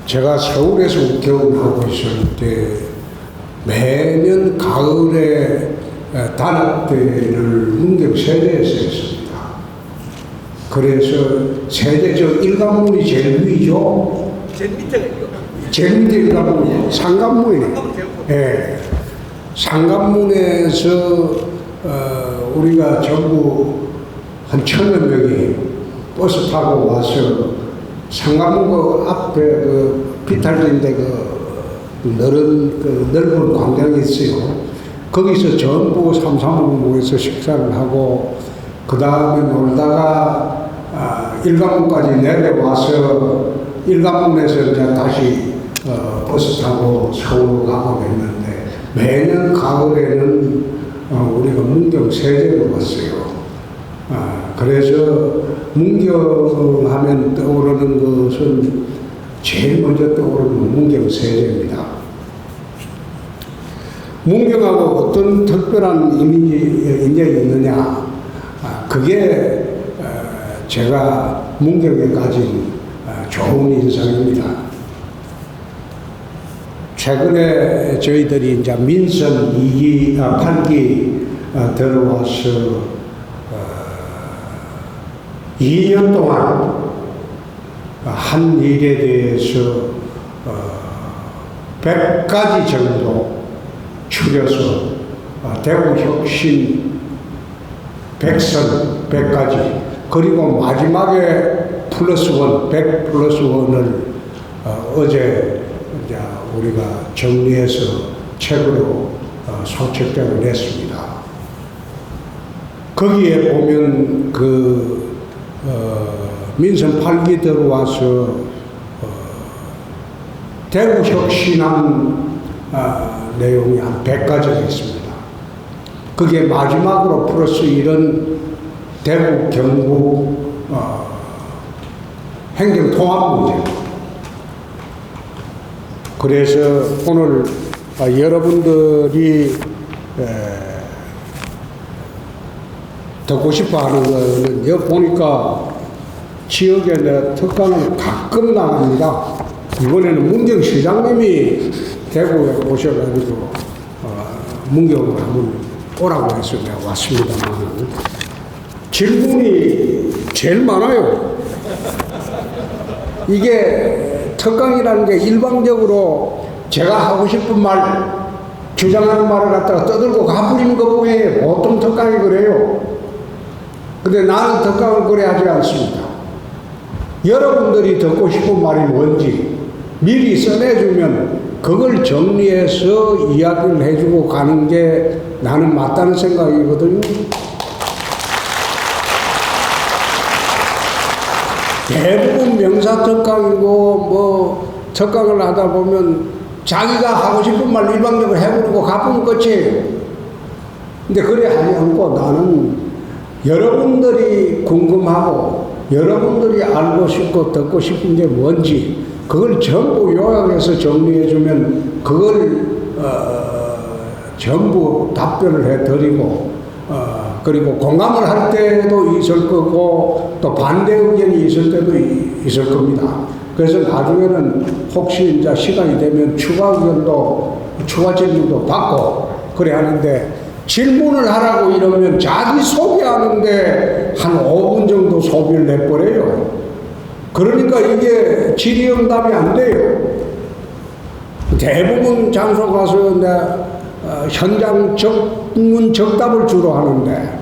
제가 서울에서 우겨운하고 있을 때 매년 가을에 단합대회를 문경 세대에서 했습니다. 그래서 세대적 일관문이 제일 위죠. 제일 밑에가 이거. 제일 밑에 일관문이 상관문이에요. 예. 상관문에서 우리가 전부 한 1,000여 명이 버스 타고 와서 상관문 그 앞에 그 비탈진데 넓은 광장이 있어요. 거기서 전부 삼삼오오 모여서 식사를 하고 그 다음에 놀다가 일관문까지 내려와서 일관문에서 이제 다시 버스 타고 서울로 가고 했는데 매년 가을에는 우리가 문경 세제로 왔어요. 그래서 문경하면 떠오르는 것은 제일 먼저 떠오르는 문경 세제입니다. 문경하고 어떤 특별한 인연이 있느냐? 그게 제가 문경에 가진 좋은 인상입니다. 최근에 저희들이 이제 민선 2기, 8기 들어와서 2년 동안 한 일에 대해서 100가지 정도 추려서 대구혁신 100선 100가지 그리고 마지막에 +1 100 +1을 어제 이제 우리가 정리해서 책으로 소책자를 냈습니다. 거기에 보면 민선 8기 들어와서 대구 혁신한 내용이 한 100가지가 있습니다. 그게 마지막으로 +1은 대구 경북 행정통합 문제. 그래서 오늘 여러분들이 듣고 싶어 하는 거는 여기 보니까 지역에 내 특강을 가끔 나갑니다. 이번에는 문경시장님이 대구에 오셔가지고 문경을 한번 오라고 해서 내가 왔습니다만 질문이 제일 많아요. 이게 특강이라는 게 일방적으로 제가 하고 싶은 말 주장하는 말을 갖다가 떠들고 가버리는 것 보면 보통 특강이 그래요. 근데 나는 특강을 그래 하지 않습니다. 여러분들이 듣고 싶은 말이 뭔지 미리 써내주면 그걸 정리해서 이야기를 해주고 가는 게 나는 맞다는 생각이거든요. 대부분 명사특강이고 뭐 특강을 하다 보면 자기가 하고 싶은 말 일방적으로 해버리고 가보면 끝이에요. 근데 그래 하지 않고 나는 여러분들이 궁금하고 여러분들이 알고 싶고 듣고 싶은 게 뭔지 그걸 전부 요약해서 정리해주면 그걸 전부 답변을 해드리고 그리고 공감을 할 때도 있을 거고 또 반대 의견이 있을 때도 있을 겁니다. 그래서 나중에는 혹시 이제 시간이 되면 추가 의견도 추가 질문도 받고 그래 하는데 질문을 하라고 이러면 자기 소개하는데 한 5분 정도 소비를 내버려요. 그러니까 이게 질의응답이 안 돼요. 대부분 장소 가서 현장 정문 적답을 주로 하는데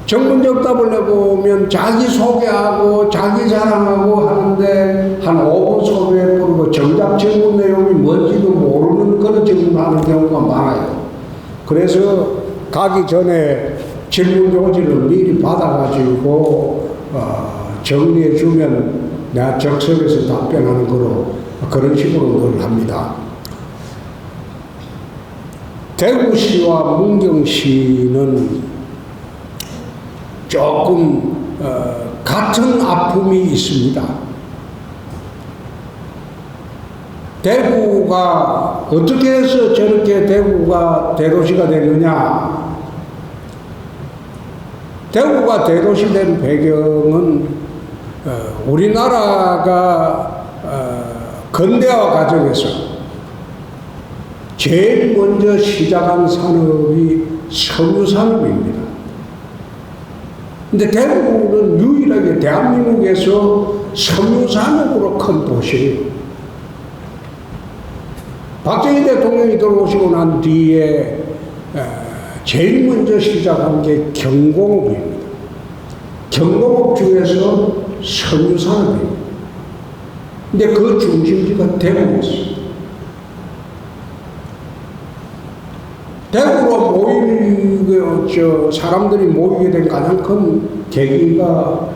정문 적답을 내보면 자기 소개하고 자기 자랑하고 하는데 한 5분 소비해버리고 정작 질문 내용이 뭔지도 모르는 그런 질문을 하는 경우가 많아요. 그래서 가기 전에 질문 요지를 미리 받아가지고 정리해주면 내가 적석에서 답변하는 거로 그런 식으로 늘 합니다. 대구시와 문경시는 조금 같은 아픔이 있습니다. 대구가 어떻게 해서 저렇게 대구가 대도시가 됐느냐? 대구가 대도시 된 배경은 우리나라가 근대화 과정에서 제일 먼저 시작한 산업이 석유산업입니다. 근데 대구는 유일하게 대한민국에서 석유산업으로 큰 도시예요. 박정희 대통령이 들어오시고 난 뒤에 제일 먼저 시작한 게 경공업입니다. 경공업 중에서 석유산업입니다. 근데 그 중심지가 대구였어요. 대구로 사람들이 모이게 된 가장 큰 계기가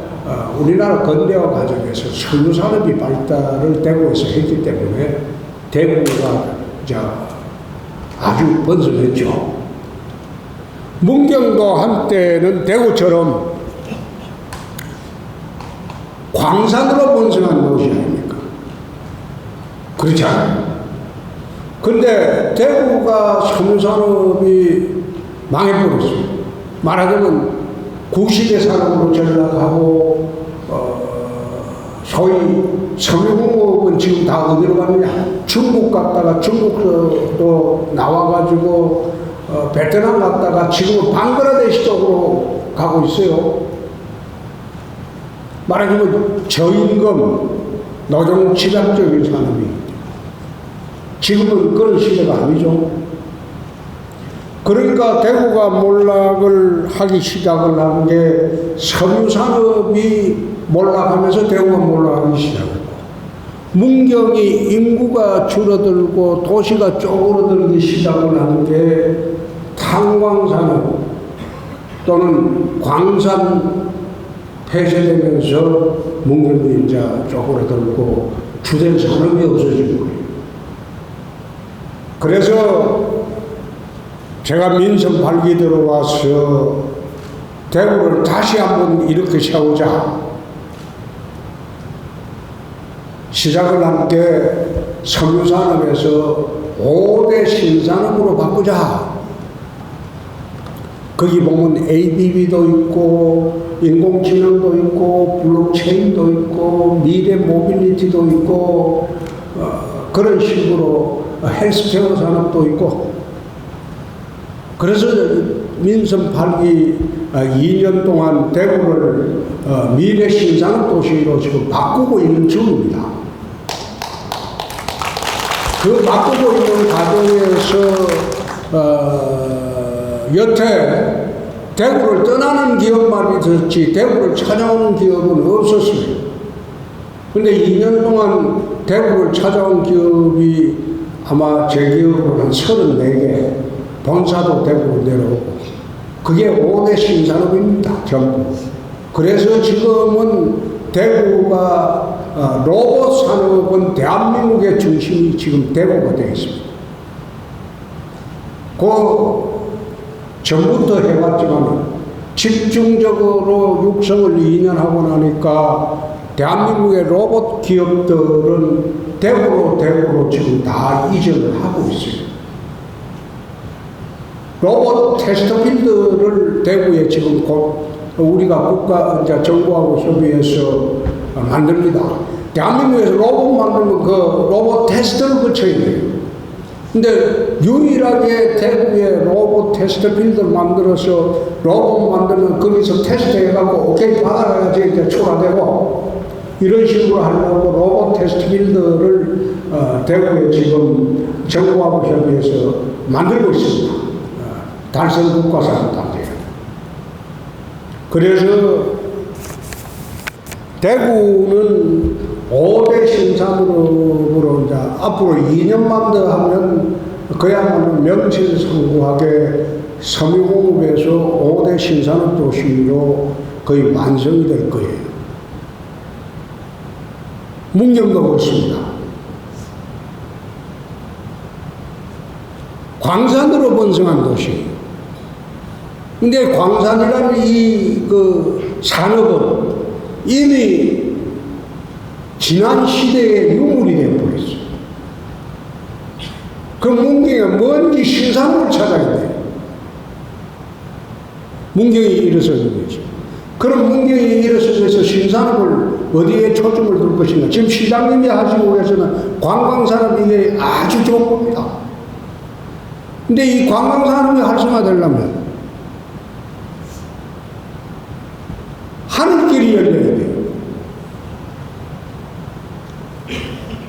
우리나라 근대화 과정에서 석유산업이 발달을 대구에서 했기 때문에 대구가 아주 번성했죠. 문경도 한때는 대구처럼 광산으로 번성한 도시 아닙니까? 그렇지 않아요? 근데 대구가 석유산업이 망해버렸어요. 말하자면 구시대 산업으로 전락하고 소위 석유공업은 지금 다 어디로 가느냐? 중국 갔다가 중국도 나와가지고 베트남 갔다가 지금은 방글라데시 쪽으로 가고 있어요. 말하자면 저임금, 노동 집약적인 산업이 지금은 그런 시대가 아니죠. 그러니까 대구가 몰락을 하기 시작을 한 게 석유산업이 몰락하면서 대구가 몰락하기 시작했고, 문경이 인구가 줄어들고 도시가 쪼그러들기 시작을 한 게 탄광산업 또는 광산 폐쇄되면서 문경이 이제 쪼그러들고 주된 산업이 없어진 거예요. 그래서 제가 민선 8기 들어와서 대구를 다시 한번 이렇게 세우자. 시작을 한 게 석유산업에서 5대 신산업으로 바꾸자. 거기 보면 ABB도 있고 인공지능도 있고 블록체인도 있고 미래 모빌리티도 있고 그런 식으로 헬스케어 산업도 있고. 그래서 민선 8기 2년 동안 대구를 미래 신산업 도시로 지금 바꾸고 있는 중입니다. 그 바꾸고 있는 과정에서 여태 대구를 떠나는 기업만 있었지 대구를 찾아오는 기업은 없었어요. 근데 2년 동안 대구를 찾아온 기업이 아마 제 기업으로 한 34개, 본사도 대구로 내려오고, 그게 5대 신산업입니다, 전부. 그래서 지금은 대구가 로봇 산업은 대한민국의 중심이 지금 대구가 되어 있습니다. 그 전부터 해왔지만 집중적으로 육성을 2년 하고 나니까 대한민국의 로봇 기업들은 대구로 지금 다 이전을 하고 있어요. 로봇 테스트 필드를 대구에 지금 곧 우리가 정부하고 협의해서 만듭니다. 대한민국에서 로봇 만들면 그 로봇 테스트를 거쳐야 돼요. 근데 유일하게 대구에 로봇 테스트 필드를 만들어서 로봇 만들면 거기서 테스트 해갖고 오케이 받아가야지 이제 초과되고, 이런 식으로 하려고 로봇 테스트 필드를 대구에 지금 정부하고 협의해서 만들고 있습니다. 달성 국가산 단계에. 그래서 대구는 5대 신산업으로 이제 앞으로 2년만 더 하면 그야말로 명실상부하게 섬유공업에서 5대 신산업 도시로 거의 완성이 될 거예요. 문경도 그렇습니다. 광산으로 번성한 도시. 근데 광산이라는 그 산업은 이미 지난 시대의 유물이 되어버렸어요. 그 문경에 뭔지 신산업을 찾아야 돼요. 문경이 일어서는 거죠. 그런 문경이 일어서서 신산업을 어디에 초점을 둘 것인가. 지금 시장님이 하시고 계시는 관광산업 이게 아주 좋은 겁니다. 근데 이 관광산업이 활성화되려면 하늘길이 열려야 돼요.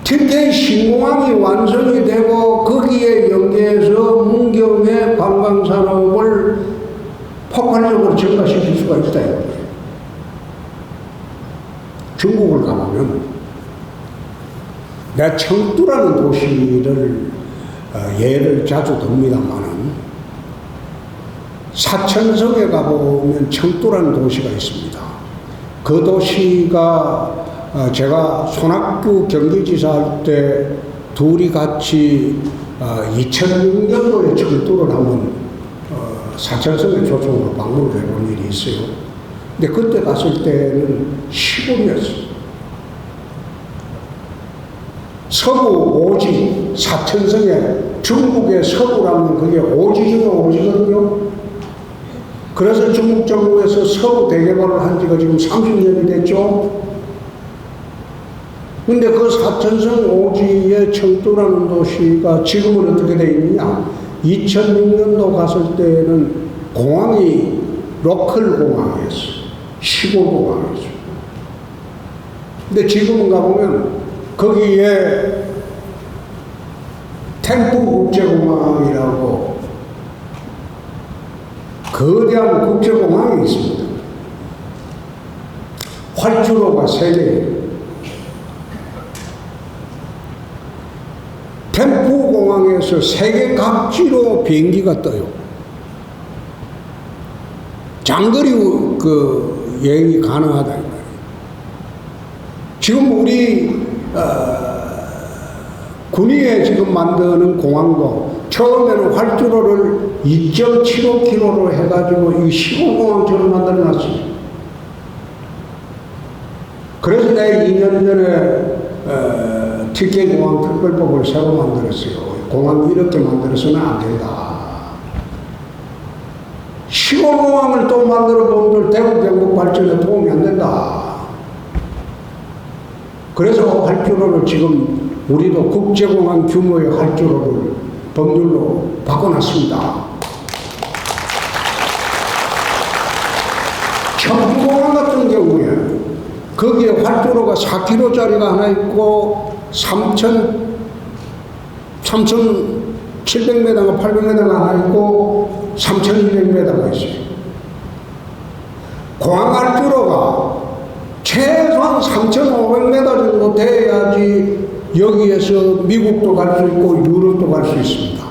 특히 신공항이 완성이 되고 거기에 연계해서 문경의 관광산업을 폭발적으로 증가시킬 수가 있다. 중국을 가보면 내가 청두라는 도시를 예를 자주 듭니다만은 사천성에 가보면 청두라는 도시가 있습니다. 그 도시가 제가 손학규 경기지사 할 때 둘이 같이 2006년도에 청두를 한번 사천성에 초청으로 방문을 해본 일이 있어요. 근데 그때 갔을 때는 시골이었어요. 서부 오지, 사천성에 중국의 서부라면 그게 오지 중에 오지거든요. 그래서 중국 정부에서 서부 대개발을 한 지가 지금 30년이 됐죠. 근데 그 사천성 오지의 청두라는 도시가 지금은 어떻게 되어 있느냐. 2006년도 갔을 때는 공항이 로컬 공항이었어요. 시골 공항이었어요. 근데 지금은 가보면 거기에 템프 국제공항이라고 거대한 국제공항이 있습니다. 활주로가 3개예요. 템프 공항에서 세계 각지로 비행기가 떠요. 장거리 여행이 가능하다. 지금 우리 군위에 지금 만드는 공항도 처음에는 활주로를 2.75km로 해가지고 이 시골공항처럼 만들어놨어요. 그래서 내가 2년 전에 TK공항 특별법을 새로 만들었어요. 공항 이렇게 만들어서는 안 된다. 시골공항을 또 만들어 보면 대구 경북 발전에 도움이 안 된다. 그래서 활주로를 지금 우리도 국제공항 규모의 활주로를 법률로 바꿔놨습니다. 청주공항 같은 경우에 거기에 활주로가 4km짜리가 하나 있고 3,700m가 800m가 하나 있고 3,200m가 있어요. 공항 활주로가 최소한 3,500m 정도 돼야지 여기에서 미국도 갈 수 있고 유럽도 갈 수 있습니다.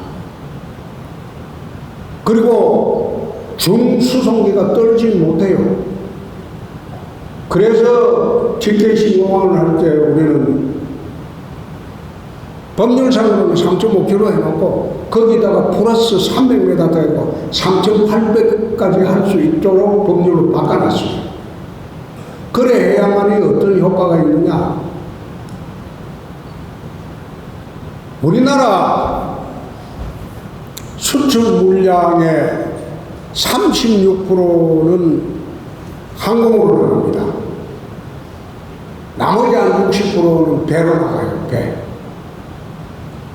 그리고 중수송기가 떨지 못해요. 그래서 TKC 공항을 할 때 우리는 법률상으로는 3.5km 해놓고 거기다가 플러스 300m 되고 3,800까지 할 수 있도록 법률로 바꿔놨습니다. 그래 해야만이 어떤 효과가 있느냐. 우리나라 수출 물량의 36%는 항공으로 나갑니다. 나머지 한 60%는 배로 나가요, 배.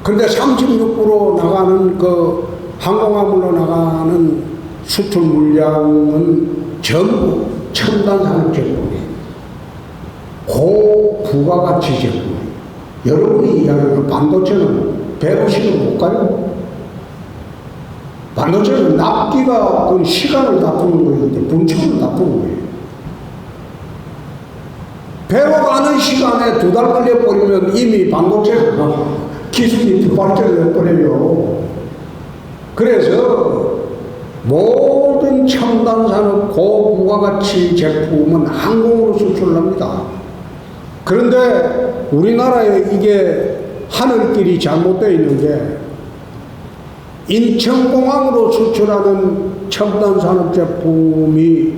근데 36% 나가는 그 항공화물로 나가는 수출 물량은 전부 첨단 산업 제품이에요. 고부가가치 제품이에요. 여러분이 이야기하는 반도체는 배로 실어 못 가요. 반도체는 납기가 그 시간을 나쁘는 거예요. 분초를 나쁘는 거예요. 배로 가는 시간에 2달 걸려버리면 이미 반도체가 기술이 발전해버려요. 그래서 모든 첨단산업 고부가가치 제품은 항공으로 수출합니다. 그런데 우리나라에 이게 하늘길이 잘못되어 있는 게 인천공항으로 수출하는 첨단산업 제품이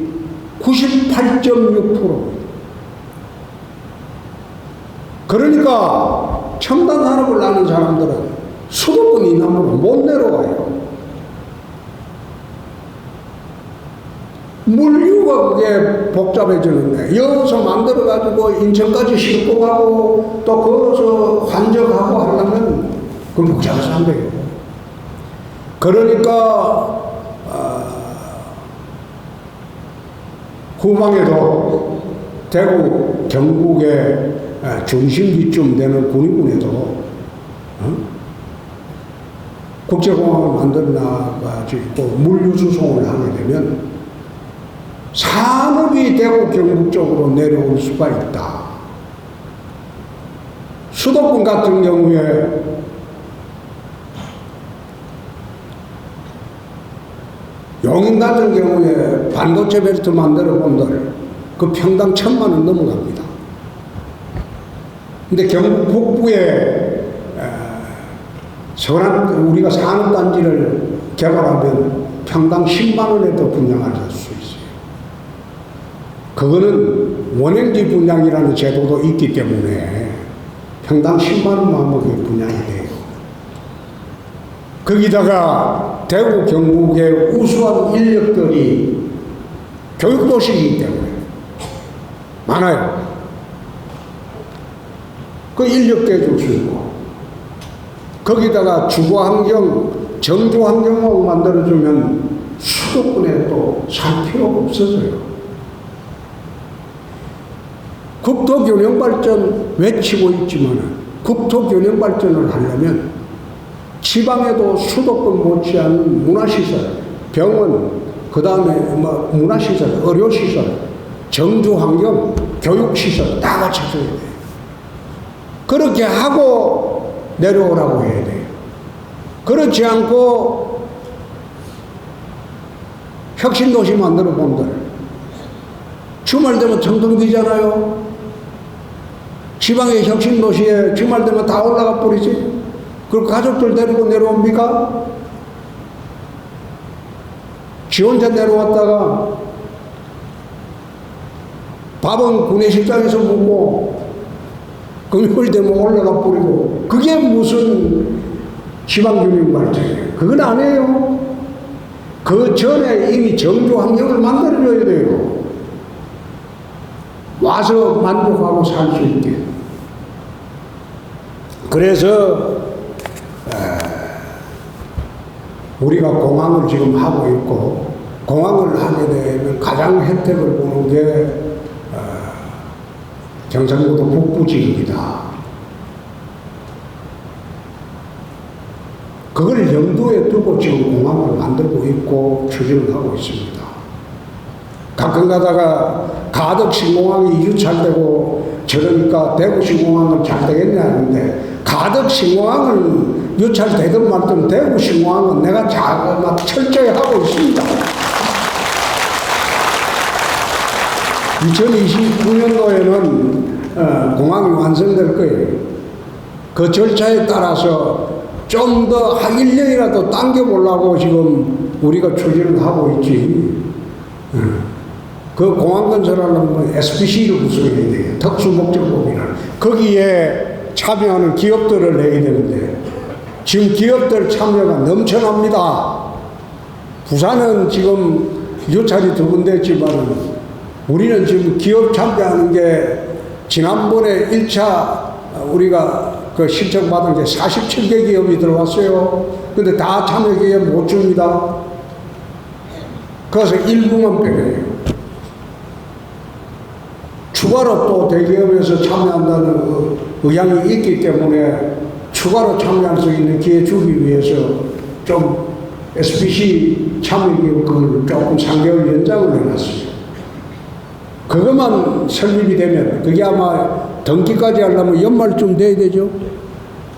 98.6%. 그러니까 첨단산업을 하는 사람들은 수도권 이남으로 못 내려와요. 물류가 아이고 그게 복잡해지는데 여기서 만들어가지고 인천까지 싣고 가고 또 거기서 환적하고 하려면 그건 복잡해서 안 돼요. 그러니까 후방에도 대구 경북의 중심지쯤 되는 군위군에도 국제공항을 만들어나가지고 물류수송을 하게 되면 산업이 대구 경북 쪽으로 내려올 수가 있다. 수도권 같은 경우에 용인 같은 경우에 반도체 벨트 만들어 본들 그 평당 1,000만 원 넘어갑니다. 근데 경북 북부에 우리가 산업단지를 개발하면 평당 10만 원에도 분양할 수 있어요. 그거는 원행지 분양이라는 제도도 있기 때문에 평당 10만 원만 먹게 분양이 돼요. 거기다가 대구 경북의 우수한 인력들이 교육도시이기 때문에 많아요. 그 인력 대줄 수 있고 거기다가 주거환경, 정주환경을 만들어주면 수도권에 또 살 필요가 없어져요. 국토균형발전 외치고 있지만 국토균형발전을 하려면 지방에도 수도권 못지않은 문화시설, 병원, 그 다음에 문화시설, 의료시설, 정주환경, 교육시설 다 갖춰줘야 돼요. 그렇게 하고 내려오라고 해야 돼요. 그렇지 않고 혁신도시 만들어 본들 주말 되면 텅텅 비잖아요. 지방의 혁신도시에 주말 되면 다 올라가 버리지. 그리고 가족들 데리고 내려옵니까? 지 혼자 내려왔다가 밥은 구내식당에서 먹고 금요일 되면 올라가 버리고 그게 무슨 지방균형발전이에요. 그건 아니에요. 그 전에 이미 정주 환경을 만들어줘야 돼요. 와서 만족하고 살 수 있게. 그래서 우리가 공항을 지금 하고 있고 공항을 하게 되면 가장 혜택을 보는 게 경상북도 북부 지역이다. 그걸 염두에 두고 지금 공항을 만들고 있고 추진을 하고 있습니다. 가끔 가다가 가덕 신공항이 유찰되고 저러니까 대구 신공항은 잘 되겠냐 하는데 가덕 신공항은 유찰되든 말든 대구 신공항은 내가 막 철저히 하고 있습니다. 2029년도에는 공항이 완성될 거예요. 그 절차에 따라서 좀 더 한 1년이라도 당겨보려고 지금 우리가 추진을 하고 있지. 그 공항 건설하려면 SPC를 구성해야 돼요. 특수목적법이라는. 거기에 참여하는 기업들을 내야 되는데 지금 기업들 참여가 넘쳐납니다. 부산은 지금 유찰이 2군 됐지만 우리는 지금 기업 참여하는 게 지난번에 1차 우리가 그 신청받은 게 47개 기업이 들어왔어요. 근데 다 참여 기업 못 줍니다. 그래서 일부만 빼내요. 추가로 또 대기업에서 참여한다는 의향이 있기 때문에 추가로 참여할 수 있는 기회 주기 위해서 좀 SPC 참여 기업을 조금 3개월 연장을 해놨어요. 그것만 설립이 되면 그게 아마 등기까지 하려면 연말쯤 돼야 되죠.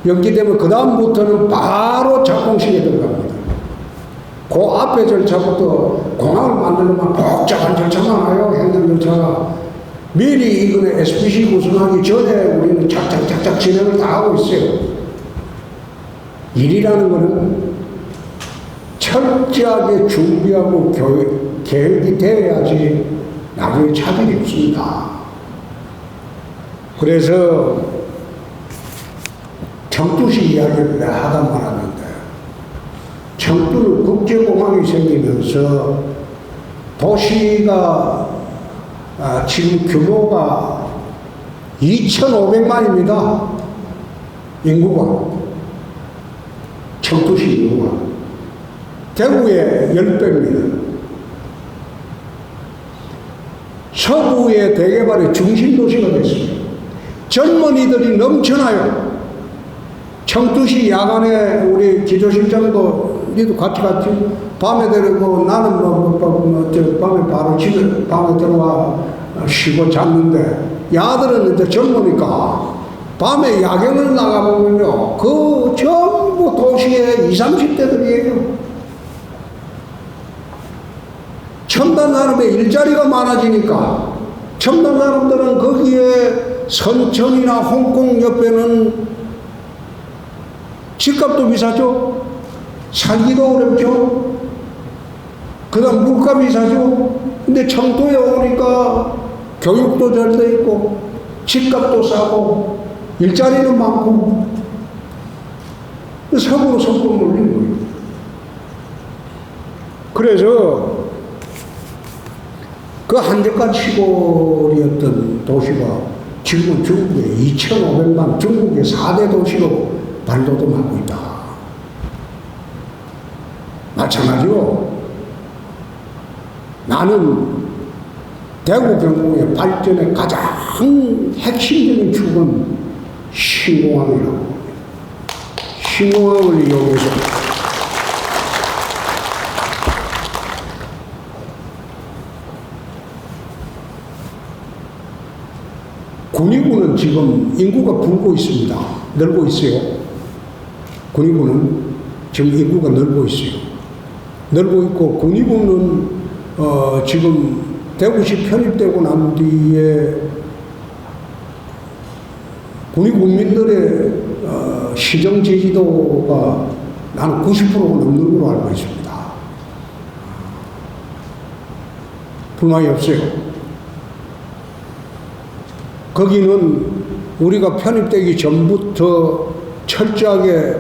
연기되면 그 다음부터는 바로 착공식에 들어갑니다. 그 앞에 절차부터 공항을 만들려면 복잡한 절차가 많아요. 행정 절차가. 미리 이거는 SPC 구성하기 전에 우리는 착착착착 진행을 다 하고 있어요. 일이라는 것은 철저하게 준비하고 계획이 되어야지 나중에 차질이 없습니다. 그래서 청두시 이야기를 하다 말았는데 청두는 국제공항이 생기면서 도시가 지금 규모가 2,500만입니다. 인구가. 청도시 인구가. 대구의 10배입니다. 서구의 대개발의 중심도시가 됐습니다. 젊은이들이 넘쳐나요. 청두시 야간에 우리 기조실장도 니도 같이 밤에 데리고 나는 밤에 바로 집에 밤에 들어와 쉬고 잤는데 야들은 이제 젊으니까 밤에 야경을 나가보면요 그 전부 도시의 20, 30대들이에요. 첨단 산업에 일자리가 많아지니까 첨단 사람들은 거기에 선천이나 홍콩 옆에는 집값도 비싸죠. 살기도 어렵죠. 그 다음 물가 비싸죠. 근데 청도에 오니까 교육도 잘 돼 있고 집값도 싸고 일자리는 많고 서구로 서구로 몰리는 거예요. 그래서 그 한적한 시골이었던 도시가 지금은 중국의 2,500만 중국의 4대 도시로 발돋움하고 있다. 마찬가지로 나는 대구 경북의 발전의 가장 핵심적인 축은 신공항이라고 합니다. 신공항을 이용해서 군위군은 지금 인구가 불고 있습니다. 늘고 있어요. 군위군은 지금 인구가 늘고 있어요. 늘고 있고 군위군은 지금 대구시 편입되고 난 뒤에 군위군민들의 시정 지지도가 나는 90%가 넘는 걸로 알고 있습니다. 불만이 없어요. 거기는 우리가 편입되기 전부터 철저하게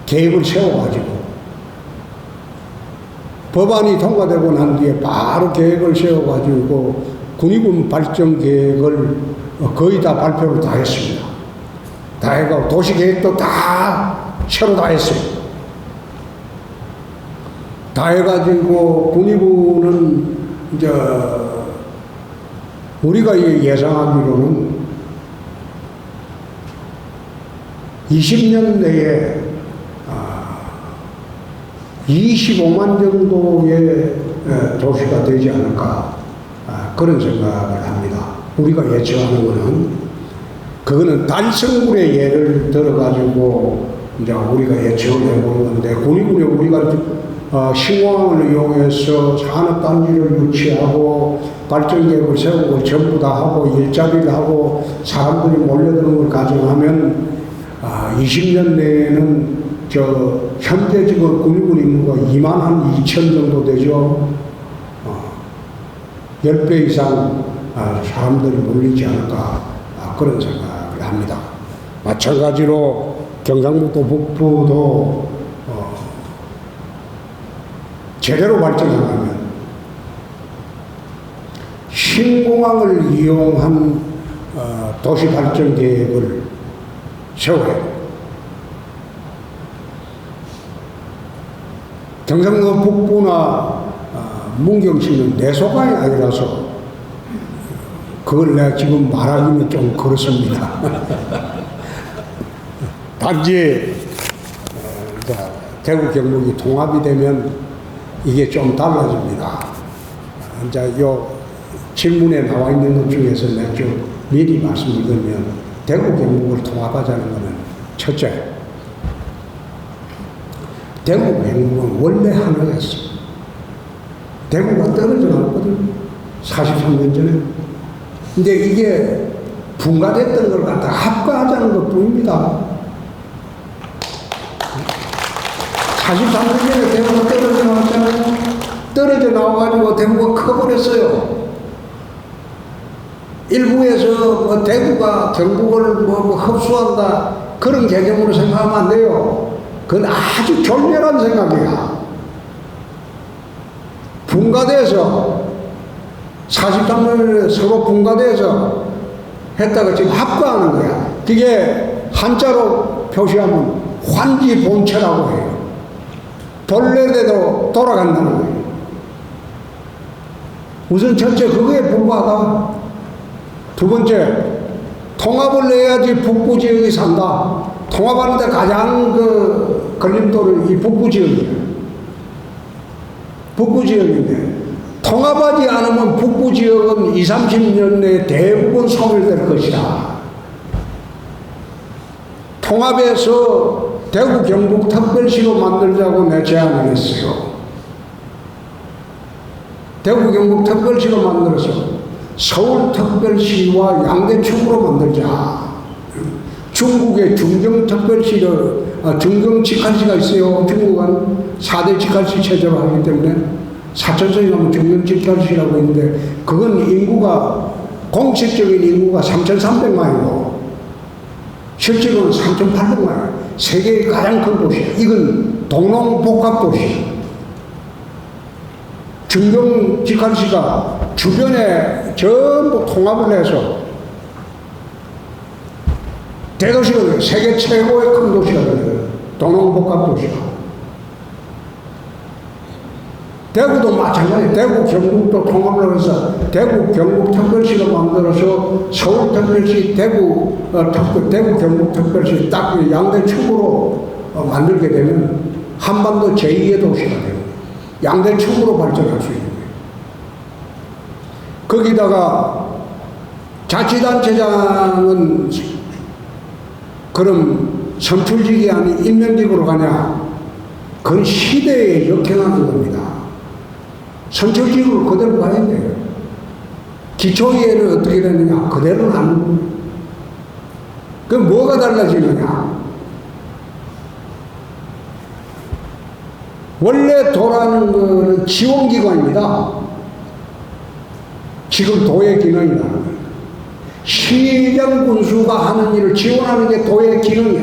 계획을 세워가지고 법안이 통과되고 난 뒤에 바로 계획을 세워가지고 군위군 발전 계획을 거의 다 발표를 다 했습니다. 다 해가고 도시계획도 다 새로 다 했어요. 다 해가지고 군위군은 이제 우리가 예상하기로는 20년 내에 25만 정도의 도시가 되지 않을까 그런 생각을 합니다. 우리가 예측하는 것은 그거는 달성군의 예를 들어가지고 이제 우리가 예측을 해보는 건데 군위군에 우리가 신공항을 이용해서 산업단지를 유치하고 발전계획을 세우고 전부 다 하고 일자리를 하고 사람들이 몰려드는 걸 가정하면 20년 내에는 현재 지금 군위군 인구가 2만 한 2천 정도 되죠. 10배 이상 사람들이 몰리지 않을까 그런 생각을 합니다. 마찬가지로 경상북도 북부도 제대로 발전하려면 신공항을 이용한 도시 발전 계획을 세워야 합니다. 경상도 북부나 문경시는 내소강이 아니라서 그걸 내가 지금 말하기는 좀 그렇습니다. 단지 대구 경북이 통합이 되면 이게 좀 달라집니다. 이제 요 질문에 나와 있는 것 중에서 내가 좀 미리 말씀드리면 대구 경북을 통합하자는 것은 첫째, 대구 경북은 원래 하나였어. 대구가 떨어져 나왔거든. 43년 전에. 근데 이게 분가됐던 걸 갖다 합과하자는 것 뿐입니다. 43년 전에 대구가 떨어져 나왔잖아요. 떨어져 나와가지고 대구가 커버렸어요. 일부에서 뭐 대구가 경북을 뭐 흡수한다 그런 개념으로 생각하면 안 돼요. 그건 아주 졸렬한 생각이야. 분가돼서 43년에 서로 분가돼서 했다가 지금 합거하는 거야. 그게 한자로 표시하면 환지본체라고 해요. 본래대로 돌아간다는 거예요. 우선 첫째 그거에 불과하다. 두 번째 통합을 해야지 북부 지역이 산다. 통합하는데 가장 그 걸림돌은 이 북부 지역이에요. 북부 지역인데 통합하지 않으면 북부 지역은 20, 30년 내에 대부분 소멸될 것이다. 통합해서 대구 경북 특별시로 만들자고 내 제안을 했어요. 대구 경북 특별시로 만들어서 서울 특별시와 양대축으로 만들자. 중국의 중경 직할시가 있어요. 중국은 4대 직할시 체제로 하기 때문에 사천성에 가면 중경 직할시라고 있는데 그건 인구가 공식적인 인구가 3,300만이고 실제로는 3,800만. 세계의 가장 큰 도시야. 이건 동농복합도시. 중경 직할시가 주변에 전부 통합을 해서 대도시가 돼요. 세계 최고의 큰 도시가 돼요. 동농복합도시가. 대구도 마찬가지예요. 대구 경북도 통합을 해서 대구 경북 특별시를 만들어서 서울 특별시, 대구 경북 특별시 딱 양대축으로 만들게 되면 한반도 제2의 도시가 돼요. 양대축으로 발전할 수 있는 거예요. 거기다가 자치단체장은 그럼 선출직이 아닌 임명직으로 가냐? 그건 시대에 역행하는 겁니다. 선출직으로 그대로 가야 돼요. 기초위에는 어떻게 되느냐? 그대로는 안 됩니다. 그럼 뭐가 달라지느냐? 원래 도라는 거는 지원기관입니다. 지금 도의 기능이라는 거예요. 시장 군수가 하는 일을 지원하는 게 도의 기능이야.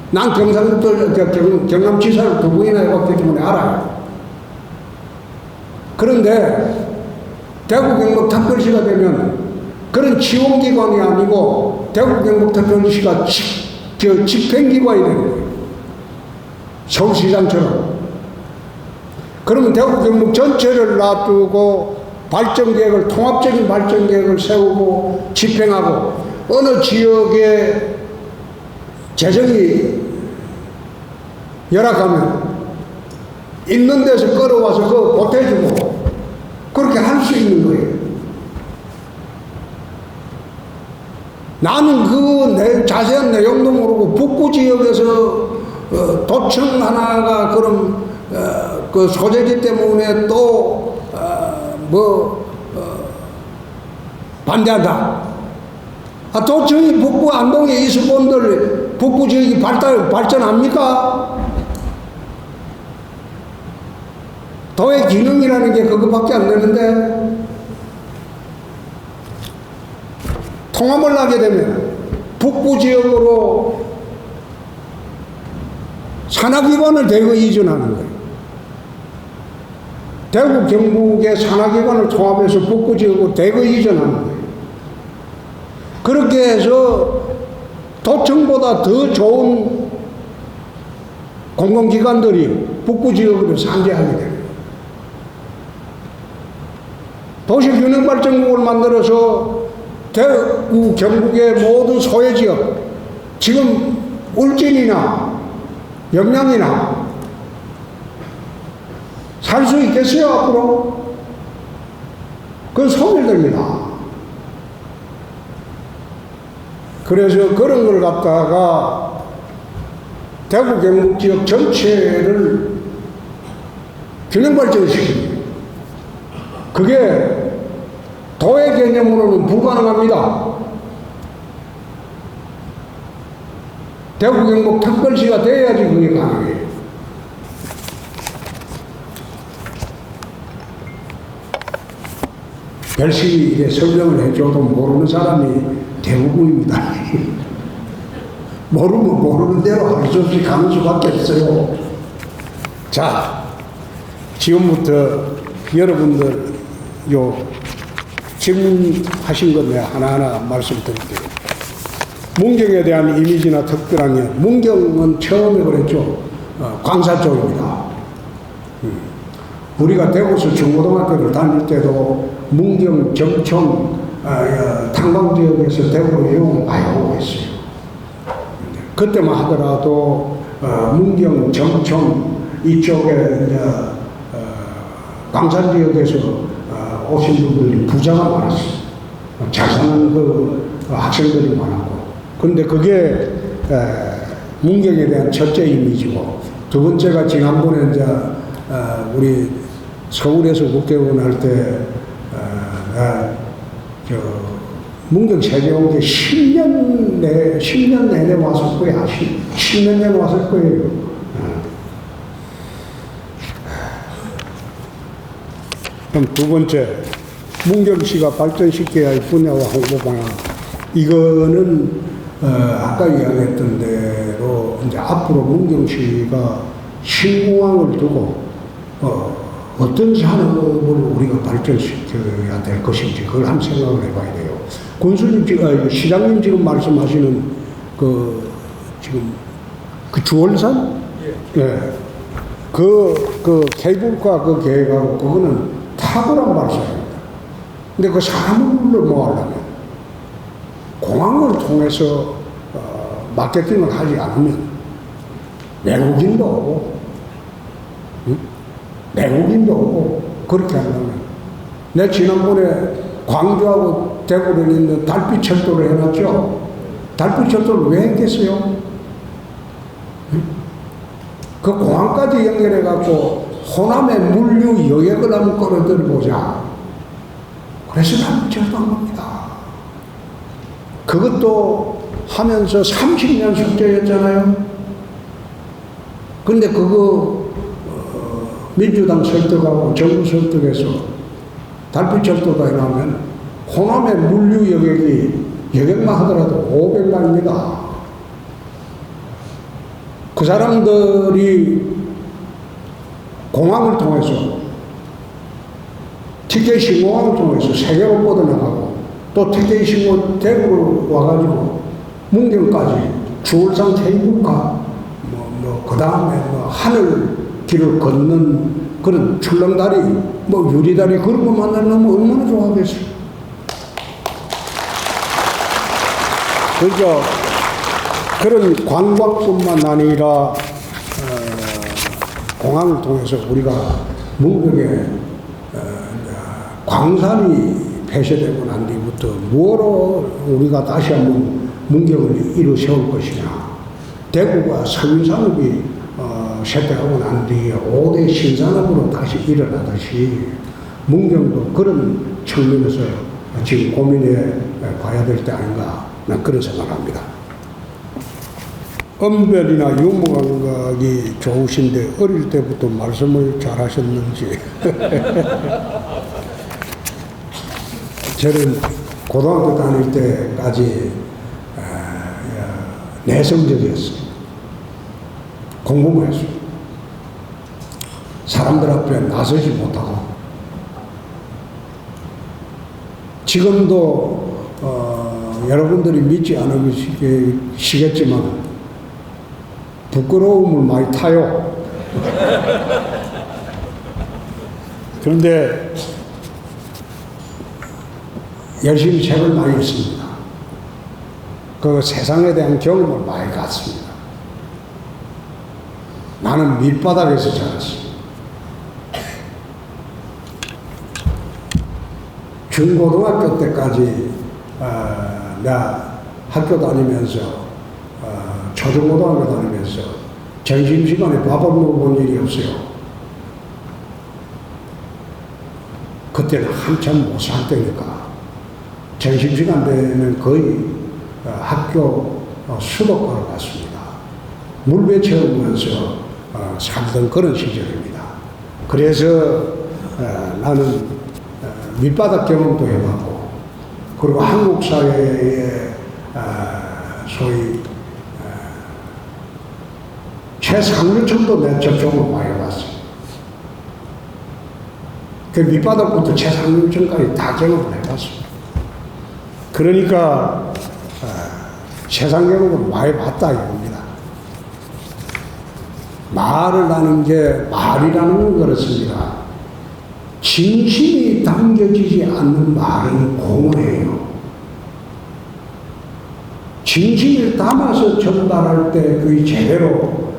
난 경남지사를 2번이나 해봤기 때문에 알아요. 그런데 대구 경북 특별시가 되면 그런 지원기관이 아니고 대구 경북 특별시가 집행기관이 되는 거예요. 서울시장처럼. 그러면 대구 경북 전체를 놔두고 발전계획을, 통합적인 발전계획을 세우고 집행하고 어느 지역에 재정이 열악하면 있는 데서 끌어와서 그거 보태주고 그렇게 할 수 있는 거예요. 나는 그 자세한 내용도 모르고 북부 지역에서 도청 하나가 그런 그 소재지 때문에 또 반대한다. 도청이 북부 안동에 있을 분들 북부 지역이 발전합니까? 도의 기능이라는 게 그것밖에 안 되는데 통합을 하게 되면 북부 지역으로 산하기관을 대거 이전하는 거예요. 대구 경북의 산하기관을 통합해서 북부 지역으로 대거 이전하는 거예요. 그렇게 해서 도청보다 더 좋은 공공기관들이 북부 지역으로 산재하게 돼요. 도시균형발전국을 만들어서 대구 경북의 모든 소외지역, 지금 울진이나 영양이나 살 수 있겠어요 앞으로? 그건 소멸됩니다. 그래서 그런 걸 갖다가 대구 경북 지역 전체를 균형발전시킵니다. 그게 도의 개념으로는 불가능합니다. 대구 경북 특별시가 돼야지 그게 가능해요. 열심히 이래 설명을 해줘도 모르는 사람이 대부분입니다. 모르면 모르는 대로 할 수 없이 가는 수밖에 없어요. 자, 지금부터 여러분들 요 질문하신 것 내가 하나하나 말씀드릴게요. 문경에 대한 이미지나 특별한 게, 문경은 처음에 그랬죠. 광사 쪽입니다. 우리가 대구서 중고등학교를 다닐 때도 문경, 정청, 탄광지역에서 대구로 이용 많이 오고 있어요. 그때만 하더라도 문경, 정청 이쪽에 이제 광산지역에서 오신 분들이 부자가 많았어요. 잘 사는 그 학생들이 많았고. 근데 그게 문경에 대한 첫째 이미지고, 두 번째가 지난번에 이제 우리 서울에서 국회의원 할 때 문경 세계온 게 10년 내내 왔을 거야. 10년 내내 왔을 거예요. 그럼 두 번째, 문경시가 발전시켜야 할 분야와 홍보방향. 이거는 아까 이야기했던 대로 이제 앞으로 문경시가 신공항을 두고 어떤 산업을 우리가 발전시켜야 될 것인지 그걸 한번 생각을 해봐야 돼요. 군수님 지금 시장님 지금 말씀하시는 지금 주월산? 예. 그 케이블카 그 계획하고 그거는 탁월한 발상입니다. 근데 그 사람을 뭐 하려면 공항을 통해서 마케팅을 하지 않으면 외국인도 오고, 내국인도 오고, 그렇게 하려면. 내가 지난번에 광주하고 대구를 있는 달빛 철도를 해놨죠. 달빛 철도를 왜 했겠어요? 그 공항까지 연결해갖고 호남의 물류 여객을 한번 끌어들여보자. 그래서 달빛 철도 한 겁니다. 그것도 하면서 30년 숙제였잖아요. 근데 그거 민주당 설득하고 정부 설득해서 달빛철도가 해놓으면 호남의 물류 여객만 하더라도 500만입니다. 그 사람들이 공항을 통해서, TK 신공항을 통해서 세계로 뻗어나가고, 또 TK 신공 대구로 와가지고 문경까지 주월산 케이블카, 그 다음에 하늘 길을 걷는 그런 출렁다리, 유리다리 그런 거 만나려면 얼마나 좋아하겠어요. 그러니까 그런 관광뿐만 아니라 공항을 통해서 우리가 문경에 광산이 폐쇄되고 난 뒤부터 뭐로 우리가 다시 한번 문경을 일어 세울 것이냐. 대구가 석유산업이 쇠퇴하고 난 뒤에 5대 신산업으로 다시 일어나듯이 문경도 그런 측면에서 지금 고민해 봐야 될 때 아닌가, 난 그런 생각을 합니다. 언변이나 유머 감각이 좋으신데 어릴 때부터 말씀을 잘 하셨는지. 저는 고등학교 다닐 때까지 내성적이었어요. 공부만 했어요. 사람들 앞에 나서지 못하고. 지금도 여러분들이 믿지 않으시겠지만 부끄러움을 많이 타요. 그런데 열심히 책을 많이 읽습니다. 그 세상에 대한 경험을 많이 갖습니다. 나는 밑바닥에서 자랐어. 중고등학교 때까지 내가 학교 다니면서 초중고등학교 다니면서 점심시간에 밥을 먹어본 일이 없어요. 그때는 한참 못 살 때니까 점심시간 되면 거의 학교 수도권을 갔습니다. 물배 채우면서 살던 그런 시절입니다. 그래서 나는 밑바닥 경험도 해봤고, 그리고 한국 사회에 소위 최상류층도 내 접촉을 많이 해봤어요. 그 밑바닥부터 최상층까지 다 경험을 해봤습니다. 그러니까 세상 경험을 많이 봤다 이겁니다. 말을 하는 게 말이라는 건 그렇습니다. 진심이 담겨지지 않는 말은 공허해요. 진심을 담아서 전달할 때 그게 제대로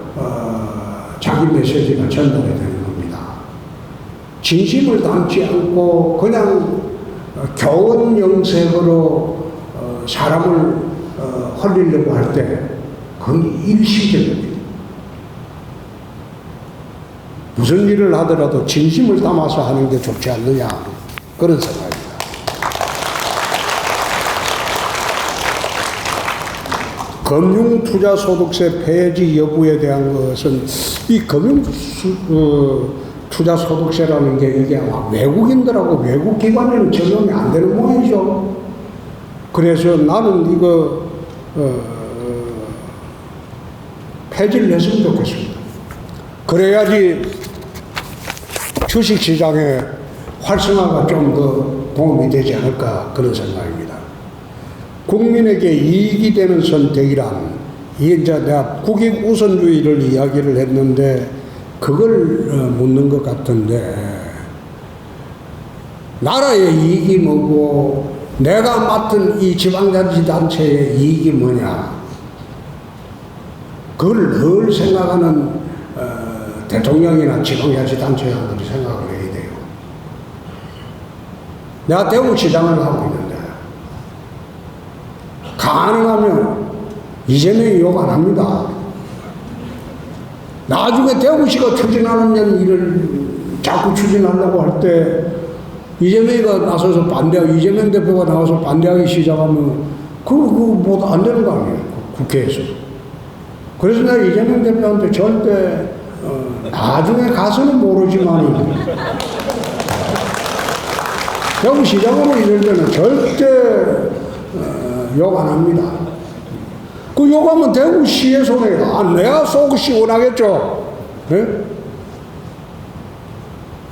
자기 메시지가 전달이 되는 겁니다. 진심을 담지 않고 그냥 교훈 영색으로 사람을 홀리려고 할 때 그건 일시적입니다. 무슨 일을 하더라도 진심을 담아서 하는 게 좋지 않느냐 그런 생각입니다. 금융투자소득세 폐지 여부에 대한 것은 이 금융투자소득세라는 게 이게 외국인들하고 외국기관에는 적용이 안 되는 모양이죠. 그래서 나는 이거 폐지를 했으면 좋겠습니다. 그래야지 주식시장의 활성화가 좀 더 도움이 되지 않을까 그런 생각입니다. 국민에게 이익이 되는 선택이란 이게 이제 내가 국익 우선주의를 이야기를 했는데 그걸 묻는 것 같은데 나라의 이익이 뭐고 내가 맡은 이 지방자치단체의 이익이 뭐냐 그걸 늘 생각하는 대통령이나 지방자치단체장들이 생각을 해야 돼요. 내가 대구시장을 하고 있는데 가능하면 이재명이 욕 안 합니다. 나중에 대구시가 추진하는 일을 자꾸 추진하려고 할 때 이재명이가 나서서 반대하고 이재명 대표가 나와서 반대하기 시작하면 그거 뭐 안 되는 거 아니에요. 국회에서. 그래서 내가 이재명 대표한테 절대 나중에 가서는 모르지만 대구시장으로 이럴 때는 절대 욕 안 합니다. 그 욕하면 대구시의 손해가 내가 속이 시원하겠죠. 네?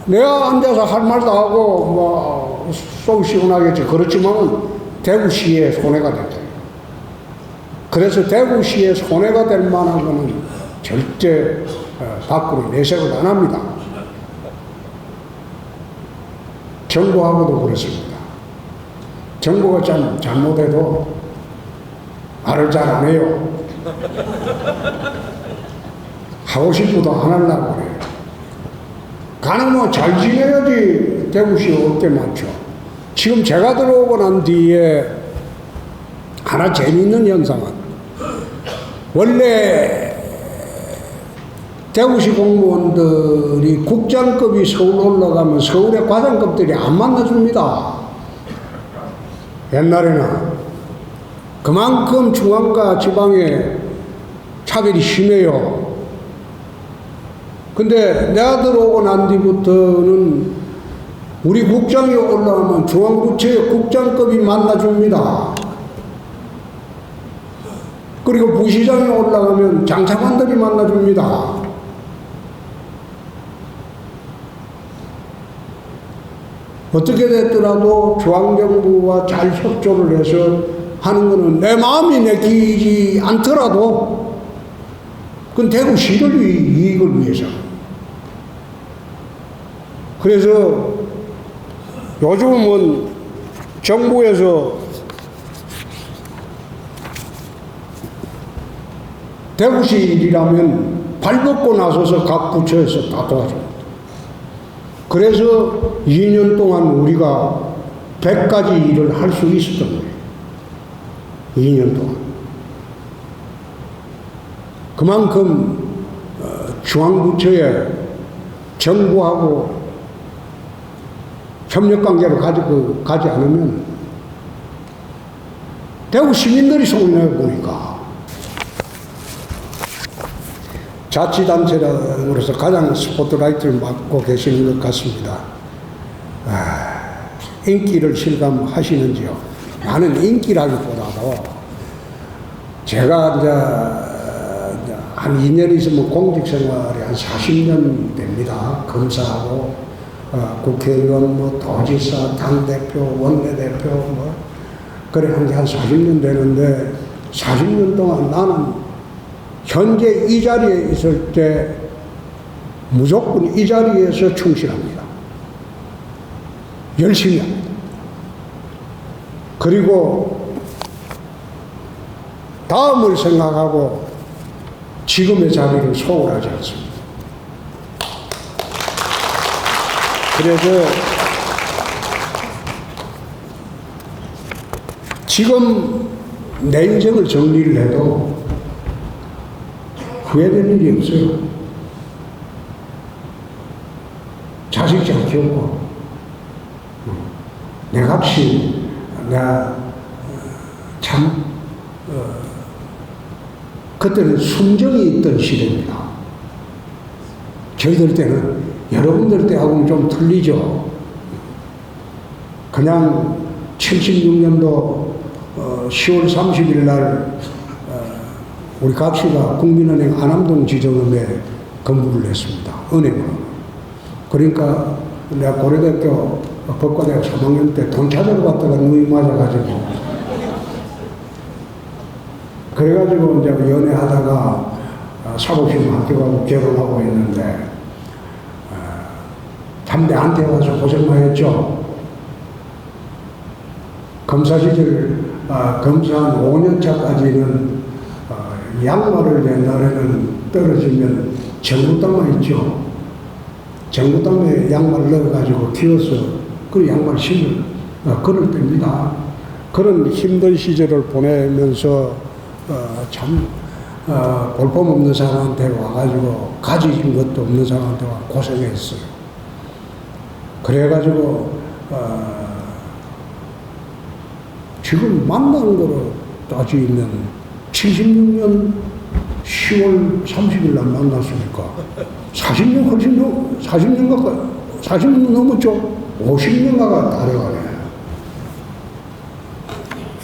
내가 앉아서 할 말도 하고 뭐 속이 시원하겠지. 그렇지만 대구시의 손해가 됐다. 그래서 대구시의 손해가 될 만한 거는 절대 밖으로 내색을 안 합니다. 정부하고도 그렇습니다. 정부가 잘못해도 말을 잘 안 해요. 하고 싶어도 안 하려고 그래요. 가능하면 잘 지내야지 대구시 어깨 많죠. 지금 제가 들어오고 난 뒤에 하나 재미있는 현상은 원래 대구시 공무원들이 국장급이 서울 올라가면 서울의 과장급들이 안 만나줍니다. 옛날에는 그만큼 중앙과 지방에 차별이 심해요. 근데 내가 들어오고 난 뒤부터는 우리 국장이 올라오면 중앙부처의 국장급이 만나줍니다. 그리고 부시장이 올라가면 장차관들이 만나줍니다. 어떻게 됐더라도 중앙정부와 잘 협조를 해서 하는 거는 내 마음이 내키지 않더라도 그건 대구시를 이익을 위해서. 그래서 요즘은 정부에서 대구시 일이라면 발벗고 나서서 각 부처에서 다 도와줍니다. 그래서 2년 동안 우리가 100가지 일을 할 수 있었던 거예요. 2년 동안. 그만큼 중앙부처에 정부하고 협력관계를 가지 않으면 대구 시민들이 손해를 보니까 자치단체로서 가장 스포트라이트를 맡고 계시는 것 같습니다. 인기를 실감하시는지요? 나는 인기라기보다도 제가 이제 한 2년 있으면 공직생활이 한 40년 됩니다. 검사하고 국회의원, 도지사, 당대표, 원내대표, 그래 한 게 한 40년 되는데, 40년 동안 나는 현재 이 자리에 있을 때 무조건 이 자리에서 충실합니다. 열심히 합니다. 그리고 다음을 생각하고 지금의 자리를 소홀하지 않습니다. 그래서 지금 내 인생을 정리를 해도 후회되는 일이 없어요. 자식 잘 키웠고, 내 값이, 내가 참, 그때는 순정이 있던 시대입니다. 저희들 때는, 여러분들 때하고는 좀 틀리죠. 그냥 76년도 10월 30일 날 우리 각시가 국민은행 안암동 지점에 근무를 했습니다. 은행으로. 그러니까 내가 고려대학교 법과대학 3학년 때 돈 찾으러 갔다가 눈이 맞아가지고 그래가지고 이제 연애하다가 사법시험 합격하고 결혼하고 했는데 참 내한테 와서 고생 많이 했죠. 검사 시절 검사 한 5년차까지는 양말을 옛날에는 떨어지면 전구땀만 있죠. 전구땀에 양말을 넣어가지고 키워서 그 양말 신을 그럴 때입니다. 그런 힘든 시절을 보내면서 참 볼품없는 사람한테 와가지고 가진 것도 없는 사람한테 와 고생했어요. 그래가지고 지금 만난 거로 따지면 76년 10월 30일 날 만났으니까 40년 훨씬 40년 가까이 40년 넘었죠. 50년 가까이 다려가네.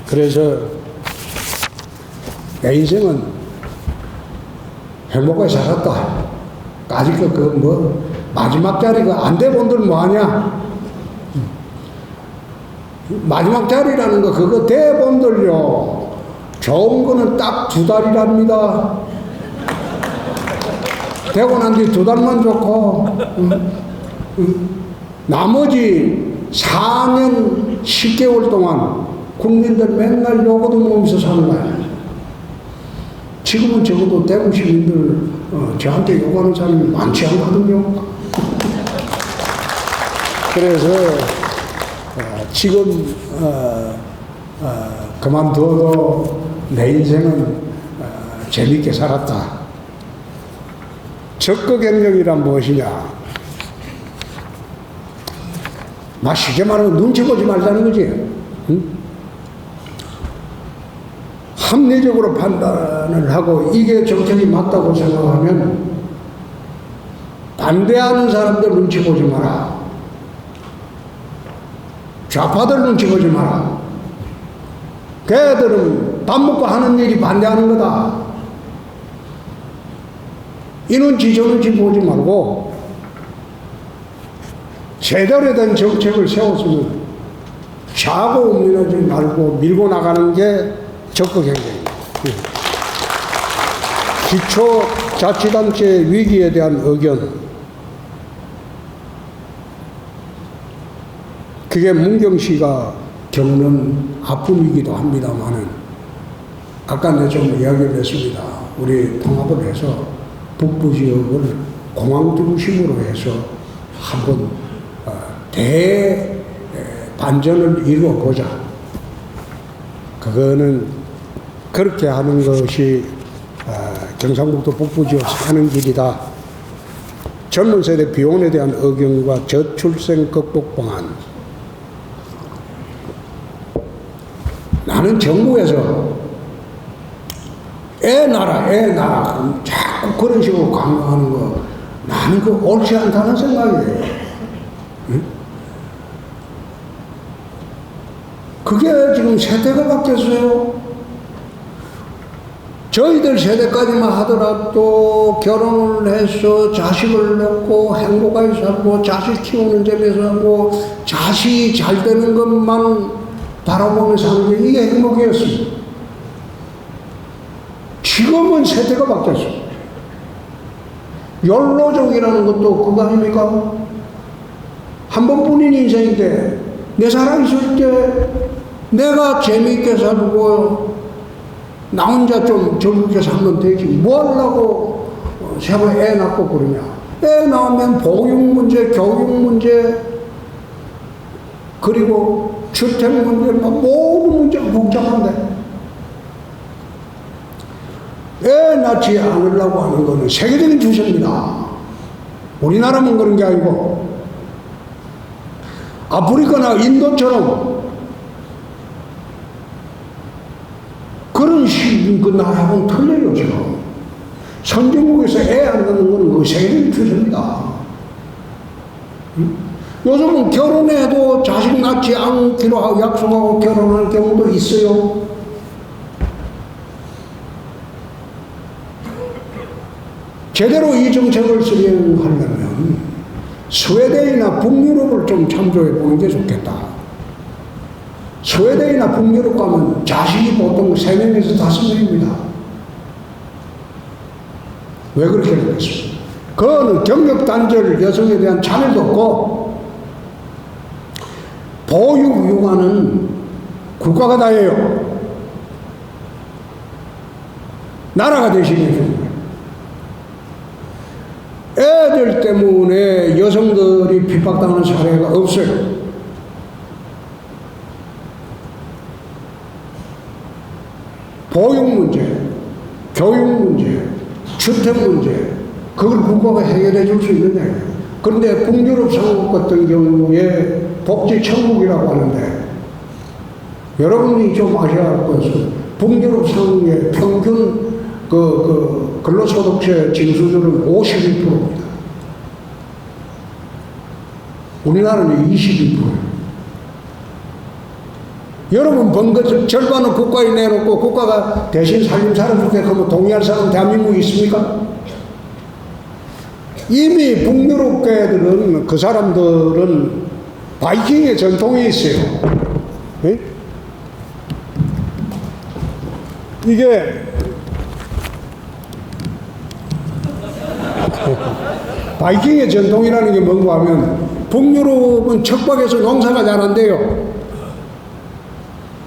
그래서 내 인생은 행복하게 살았다. 아직도 마지막 자리가 안 돼 본들 뭐하냐? 마지막 자리라는 거 그거 돼 본들요. 좋은 거는 딱 2달이랍니다. 되고 난 뒤 2달만 좋고, 나머지 4년 10개월 동안 국민들 맨날 요거도 먹으면서 사는 거야. 지금은 적어도 대구 시민들 저한테 요구하는 사람이 많지 않거든요. 그래서 지금 그만둬도 내 인생은 재밌게 살았다. 적극행정이란 무엇이냐? 쉽게 말하면 눈치 보지 말자는 거지. 응? 합리적으로 판단을 하고 이게 정책이 맞다고 생각하면 반대하는 사람들 눈치 보지 마라. 좌파들 눈치 보지 마라. 걔들은 밥 먹고 하는 일이 반대하는 거다. 이 눈치 저 눈치 보지 말고 제대로 된 정책을 세웠으면 좌고 우민하지 말고 밀고 나가는 게 적극행정입니다. 기초자치단체 위기에 대한 의견, 그게 문경시가 겪는 아픔이기도 합니다만은 아까 내가 좀 이야기를 했습니다. 우리 통합을 해서 북부 지역을 공항 중심으로 해서 한번 대반전을 이루어보자. 그거는 그렇게 하는 것이 경상북도 북부 지역 사는 길이다. 젊은 세대 비혼에 대한 의견과 저출생 극복 방안. 나는 정부에서 애 낳아 자꾸 그런 식으로 강요하는 거 나는 그 옳지 않다는 생각이에요. 응? 그게 지금 세대가 바뀌었어요. 저희들 세대까지만 하더라도 결혼을 해서 자식을 낳고 행복하게 살고 자식 키우는 점에서 하고 자식이 잘 되는 것만 바라보며 사는 게 이게 행복이었습니다. 지금은 세대가 바뀌었어요. 욜로족이라는 것도 그거 아닙니까? 한 번뿐인 인생인데 내 살아있을 때 내가 재미있게 살고 나 혼자 좀 즐겁게 살면 되지 뭐 하려고 세월 애 낳고 그러냐. 애 낳으면 보육 문제, 교육 문제, 그리고 주택 문제, 모든 문제가 복잡한데 애 낳지 않으려고 하는 것은 세계적인 추세입니다. 우리나라만 그런 게 아니고 아프리카나 인도처럼 그런 그 나라하고는 틀려요. 지금 선진국에서 애 안 낳는 것은 그 세계적인 추세입니다. 요즘은 결혼해도 자식 낳지 않기로 하고 약속하고 결혼할 경우도 있어요. 제대로 이 정책을 수행하려면 스웨덴이나 북유럽을 좀 참조해 보는 게 좋겠다. 스웨덴이나 북유럽 가면 자식이 보통 3명에서 5명입니다. 왜 그렇게 그랬습니까? 그거는 경력 단절 여성에 대한 차별도 없고 보육 육아는 국가가 다 해요. 나라가 대신해 주는 거예요. 애들 때문에 여성들이 핍박당하는 사례가 없어요. 보육 문제, 교육 문제, 주택 문제, 그걸 국가가 해결해 줄 수 있느냐. 그런데 북유럽 상국 같은 경우에 복지 천국이라고 하는데 여러분이 좀 아셔야 할 것은 북유럽 상국의 평균 근로소득세 징수율은 52%입니다. 우리나라는 22%예요. 여러분 번 것 절반은 국가에 내놓고 국가가 대신 살림 살아줄게 하면 동의할 사람 대한민국에 있습니까? 이미 북유럽계들은 그 사람들은 바이킹의 전통이 있어요. 네? 이게 바이킹의 전통이라는 게 뭔가 하면 북유럽은 척박해서 농사가 잘 안 돼요.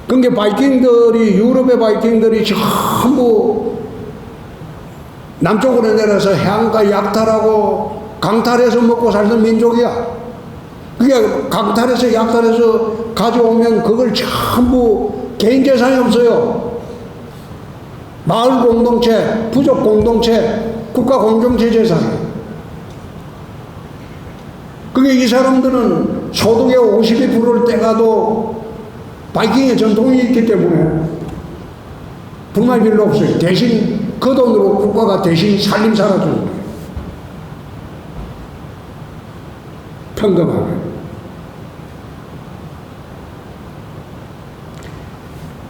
그러니까 바이킹들이 유럽의 바이킹들이 전부 남쪽으로 내려서 해안가 약탈하고 강탈해서 먹고 살던 민족이야. 그게 강탈해서 약탈해서 가져오면 그걸 전부 개인 재산이 없어요. 마을 공동체, 부족 공동체, 국가 공동체 재산이에요. 그게 이 사람들은 소득의 52%를 떼가도 바이킹의 전통이 있기 때문에 불만이 별로 없어요. 대신 그 돈으로 국가가 대신 살림 살아주는 거예요. 평등하게.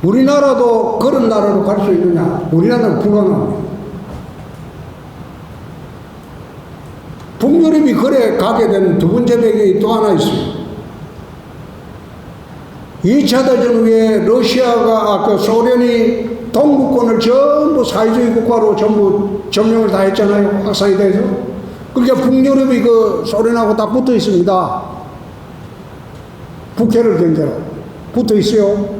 우리나라도 그런 나라로 갈 수 있느냐? 우리나라는 불가능합니다. 북유럽이 그래 가게 된 두 번째 배경이 또 하나 있어요. 2차 대전 후에 러시아가, 소련이 동구권을 전부 사회주의 국가로 전부 점령을 다 했잖아요. 확산이 돼서. 그러니까 북유럽이 그 소련하고 다 붙어 있습니다. 북해를 경계로 붙어 있어요.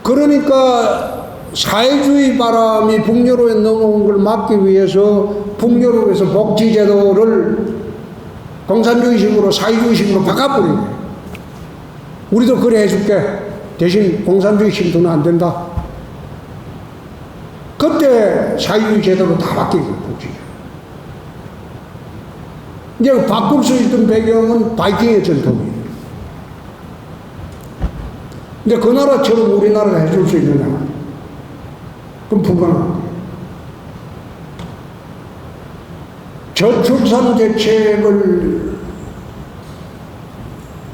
그러니까 사회주의 바람이 북유럽에 넘어온 걸 막기 위해서 북유럽에서 복지제도를 공산주의식으로 사회주의식으로 바꿔버린 거예요. 우리도 그래 해줄게. 대신 공산주의 신도는 안 된다. 그때 사회주의 제도로 다 바뀐 거예요. 복지제도. 이제 바꿀 수 있던 배경은 바이킹의 전통이에요. 근데 그 나라처럼 우리나라가 해줄 수 있느냐? 그럼 불가능한 거예요. 저출산 대책을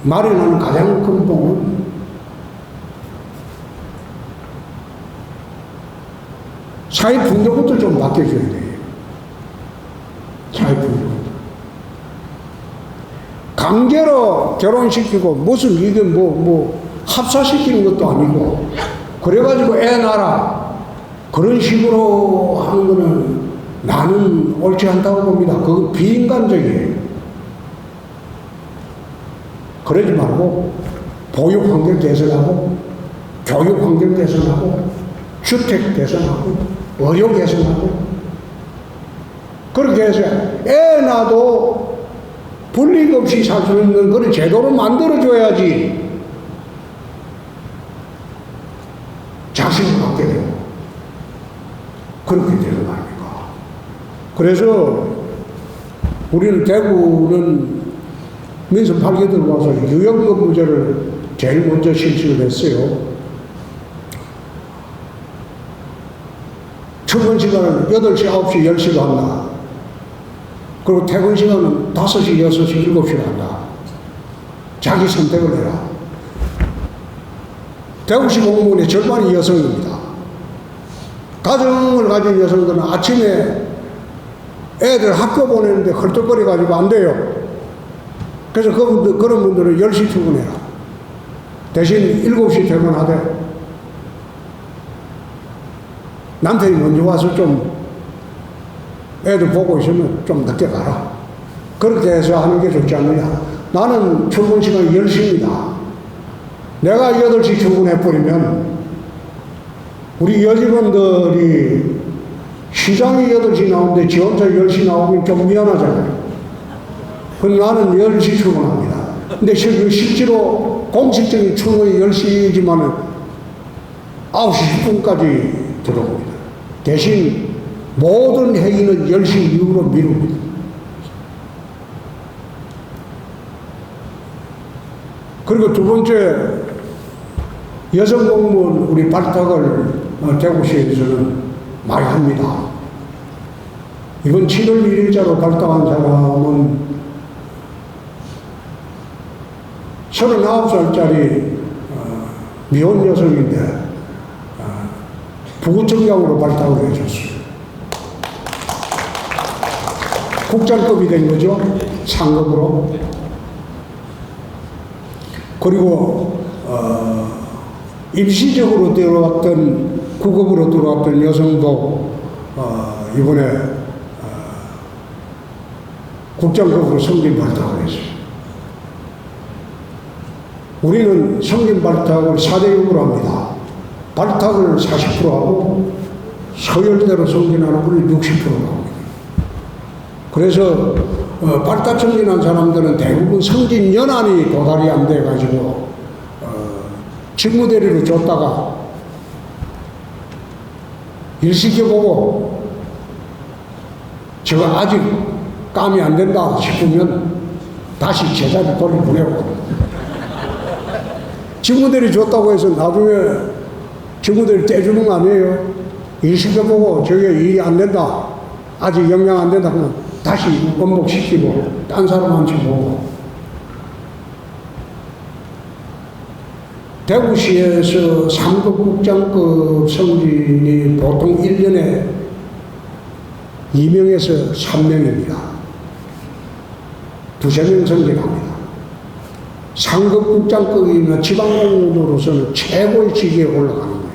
마련하는 가장 근본은 사회 풍조부터 좀 바뀌어줘야 돼요. 사회 풍조. 강제로 결혼시키고 무슨 이게 합사시키는 것도 아니고 그래가지고 애 낳아라 그런 식으로 하는 거는 나는 옳지 않다고 봅니다. 그건 비인간적이에요. 그러지 말고 보육 환경 개선하고 교육 환경 개선하고 주택 개선하고 의료 개선하고 그렇게 해서 애 낳아도 불이익 없이 살 수 있는 그런 제도를 만들어줘야지 자신을 갖게 되고 그렇게 되는 거 아닙니까? 그래서 우리는 대구는 민선 8개 들어와서 유형근무제를 제일 먼저 실시를 했어요. 출근 시간은 8시, 9시, 10시로 한다. 그리고 퇴근 시간은 5시, 6시, 7시로 한다. 자기 선택을 해라. 대구시 공무원의 절반이 여성입니다. 가정을 가진 여성들은 아침에 애들 학교 보내는데 헐떡거려가지고 안 돼요. 그래서 그런 분들은 10시 출근해라. 대신 7시 퇴근하되 남편이 먼저 와서 좀 애들 보고 있으면 좀 늦게 가라. 그렇게 해서 하는 게 좋지 않느냐. 나는 출근 시간이 10시입니다. 내가 8시 출근해버리면 우리 여직원들이 시장이 8시 나오는데 지 혼자 10시 나오면 좀 미안하잖아요. 그럼 나는 10시 출근합니다. 근데 실제로 공식적인 출근이 10시지만은 9시 10분까지 들어옵니다. 대신 모든 회의는 10시 이후로 미룹니다. 그리고 두 번째, 여성 공무원 우리 발탁을 대구시에서는 많이 합니다. 이번 7월 1일자로 발탁한 사람은 39살짜리 미혼 여성인데 부구청장으로 발탁을 해줬어요. 국장급이 된 거죠. 상급으로. 그리고 임시적으로 들어왔던 구급으로 들어왔던 여성도 이번에 국장급으로 승진 발탁을 했어요. 우리는 승진 발탁을 4대6으로 합니다. 발탁을 40% 하고 서열대로 승진하는 걸 60%로 합니다. 그래서 발탁 승진한 사람들은 대부분 승진 연한이 도달이 안 돼가지고 직무대리로 줬다가 일 시켜보고 제가 아직 감이 안 된다 싶으면 다시 제자리 돌려보내고 직무대리 줬다고 해서 나중에 직무대리 떼주는 거 아니에요. 일 시켜보고 저게 일이 안 된다 아직 영향 안 된다 그러면 다시 원복시키고 딴 사람한테 보고. 대구시에서 3급 국장급 승진이 보통 1년에 2명에서 3명입니다. 2~3명 승진합니다. 상급 국장급이면 지방공무원으로서는 최고의 직위에 올라가는 거예요.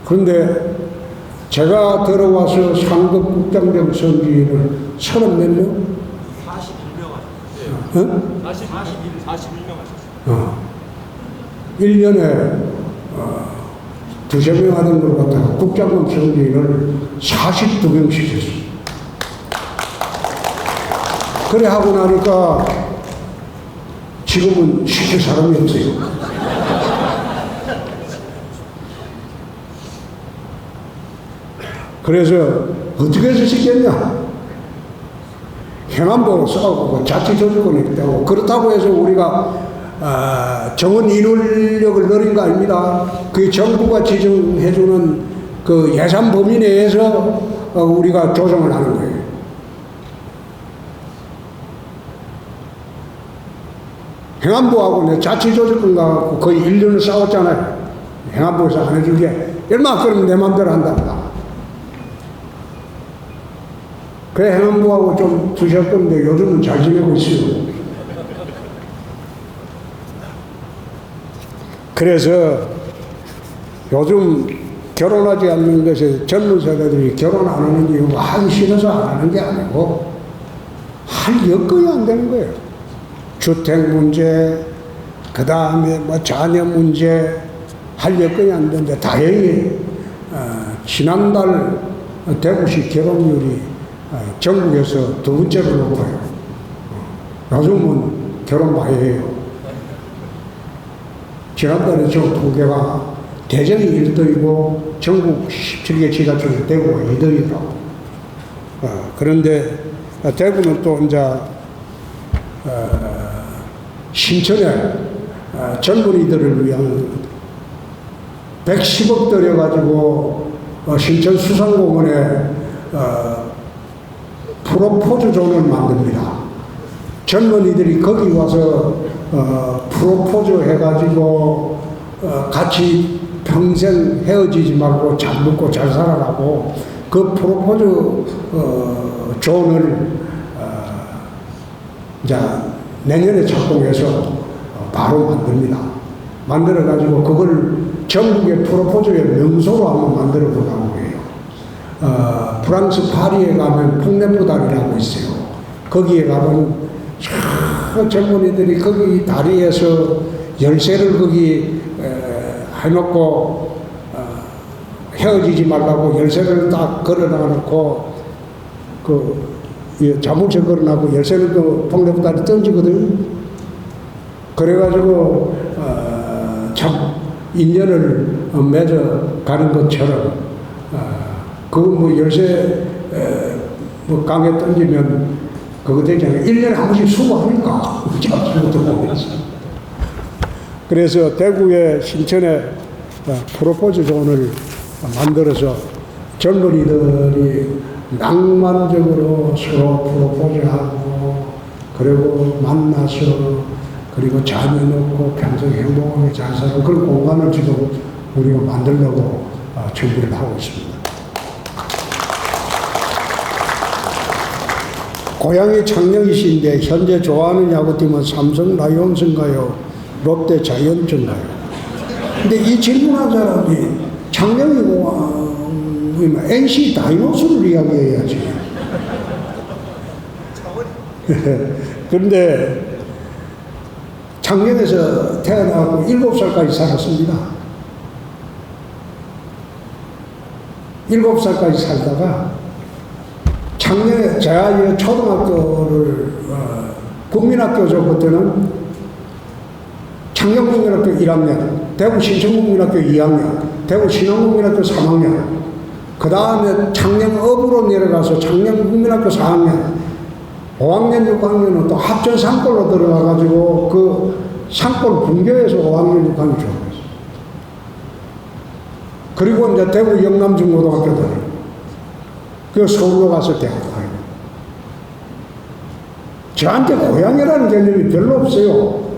그런데 제가 들어와서 상급 국장급 승진을 30몇 명? 41명 하셨어요. 41명 하셨어요. 1년에 2~3명 하는 걸 갖다가 국장급 승진을 42명씩 했어요. 그래 하고 나니까 지금은 시킬 사람이 없어요. 그래서 어떻게 해서 시켰냐? 행안부로 싸우고 자치조직원이 있다고. 그렇다고 해서 우리가 정원 인원력을 늘린 거 아닙니다. 그 정부가 지정해주는 그 예산 범위 내에서 우리가 조정을 하는 거예요. 행안부하고 자치조직원과 거의 1년을 싸웠잖아요. 행안부에서 안 해주게 얼마 그러면 내 맘대로 한답니다. 그래 해남부하고 좀 두셨건데 요즘은 잘 지내고 있어요. 그래서 요즘 결혼하지 않는 것에 젊은 세대들이 결혼 안 하는 이유가 하기 싫어서 안 하는 게 아니고 할 여건이 안 되는 거예요. 주택 문제, 그 다음에 뭐 자녀 문제, 할 여건이 안 되는데 다행히 지난달 대구시 결혼율이 전국에서 두 번째로 높아요. 요즘은 결혼 많이 해요. 지난달에 저 통계가 대전이 1등이고 전국 17개 지자체에서 대구가 2등이더라고. 그런데 대구는 또 이제 신천에 젊은이들을 위한 110억 들여가지고 신천 수산공원에 프로포즈 존을 만듭니다. 젊은이들이 거기 와서 프로포즈 해가지고 같이 평생 헤어지지 말고 잘 먹고 잘 살아라고 그 프로포즈 존을 이제 내년에 착공해서 바로 만듭니다. 만들어가지고 그걸 전국의 프로포즈의 명소로 한번 만들어 보려고 해요. 프랑스 파리에 가면 폭네포다리라고 있어요. 거기에 가면 젊은이들이 거기 다리에서 열쇠를 거기 해놓고 헤어지지 말라고 열쇠를 딱 걸어놔놓고 자물쇠 걸어놔고 열쇠를 그 폭네포다리 던지거든. 그래가지고 참 인연을 맺어 가는 것처럼 뭐 열쇠 뭐 강에 던지면 그거 되잖아요. 1년에 한 번씩 수고합니까? 그래서 대구의 신천에 프로포즈 존을 만들어서 젊은이들이 낭만적으로 서로 프로포즈하고 그리고 만나서 그리고 자녀 놓고 평생 행복하게 잘 사는 그런 공간을 지금 우리가 만들려고 준비를 하고 있습니다. 고향이 창녕이신데 현재 좋아하는 야구팀은 삼성 라이온즈인가요? 롯데 자이언츠인가요? 근데 이 질문한 사람이 창녕이고 NC 다이노스를 이야기해야지. 그런데 창녕에서 태어나고 7살까지 살았습니다. 7살까지 살다가 창녕에 제가 초등학교를 국민학교 저부터는 창녕국민학교 1학년, 대구 신천국민학교 2학년, 대구 신흥국민학교 3학년, 그 다음에 창녕읍으로 내려가서 창녕국민학교 4학년, 5학년, 6학년은 또 합천 상골로 들어가가지고 그 상골 분교에서 5학년, 6학년 졸업했어요. 그리고 이제 대구 영남중고등학교들, 그 서울로 가서 대학 가요. 저한테 고향이라는 개념이 별로 없어요.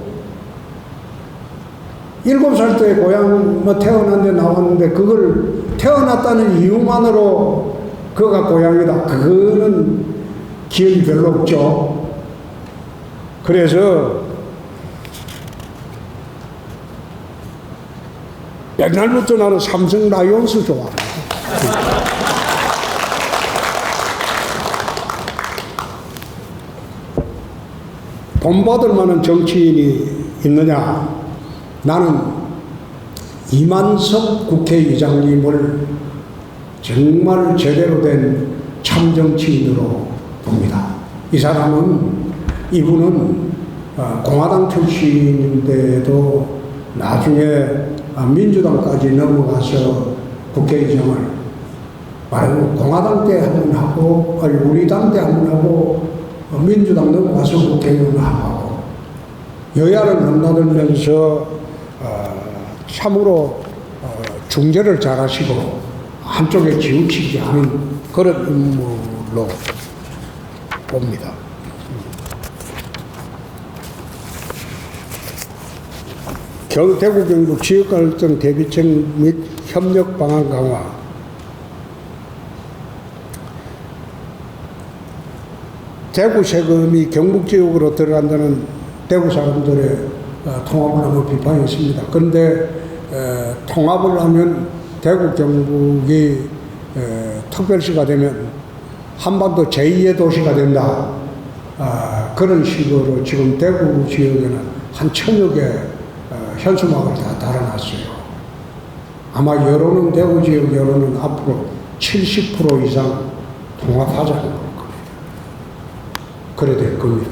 7살 때 고향 뭐 태어난 데 나왔는데 그걸 태어났다는 이유만으로 그가 고향이다. 그거는 기억이 별로 없죠. 그래서 옛날부터 나는 삼성 라이온스 좋아합니다. 본받을 만한 정치인이 있느냐? 나는 이만석 국회의장님을 정말 제대로 된 참정치인으로 봅니다. 이분은 공화당 출신인데도 나중에 민주당까지 넘어가서 국회의장을 말하고 공화당 때 한 번 하고 우리 당 때 한 번 하고 민주당 넘어가서 국회의원을 하고 여야를 넘나들면서 참으로 중재를 잘하시고 한쪽에 치우치지 않은 그런 인물로 봅니다. 대구 경북 지역갈등 대비책 및 협력 방안 강화, 대구 세금이 경북 지역으로 들어간다는 대구 사람들의 통합을 하면 비판이 있습니다. 그런데 통합을 하면 대구 경북이 특별시가 되면 한반도 제2의 도시가 된다. 그런 식으로 지금 대구 지역에는 한 1000여 개 현수막을 다 달아놨어요. 아마 여론은 대구 지역 여론은 앞으로 70% 이상 통합하자는 겁니다. 그래 될 겁니다.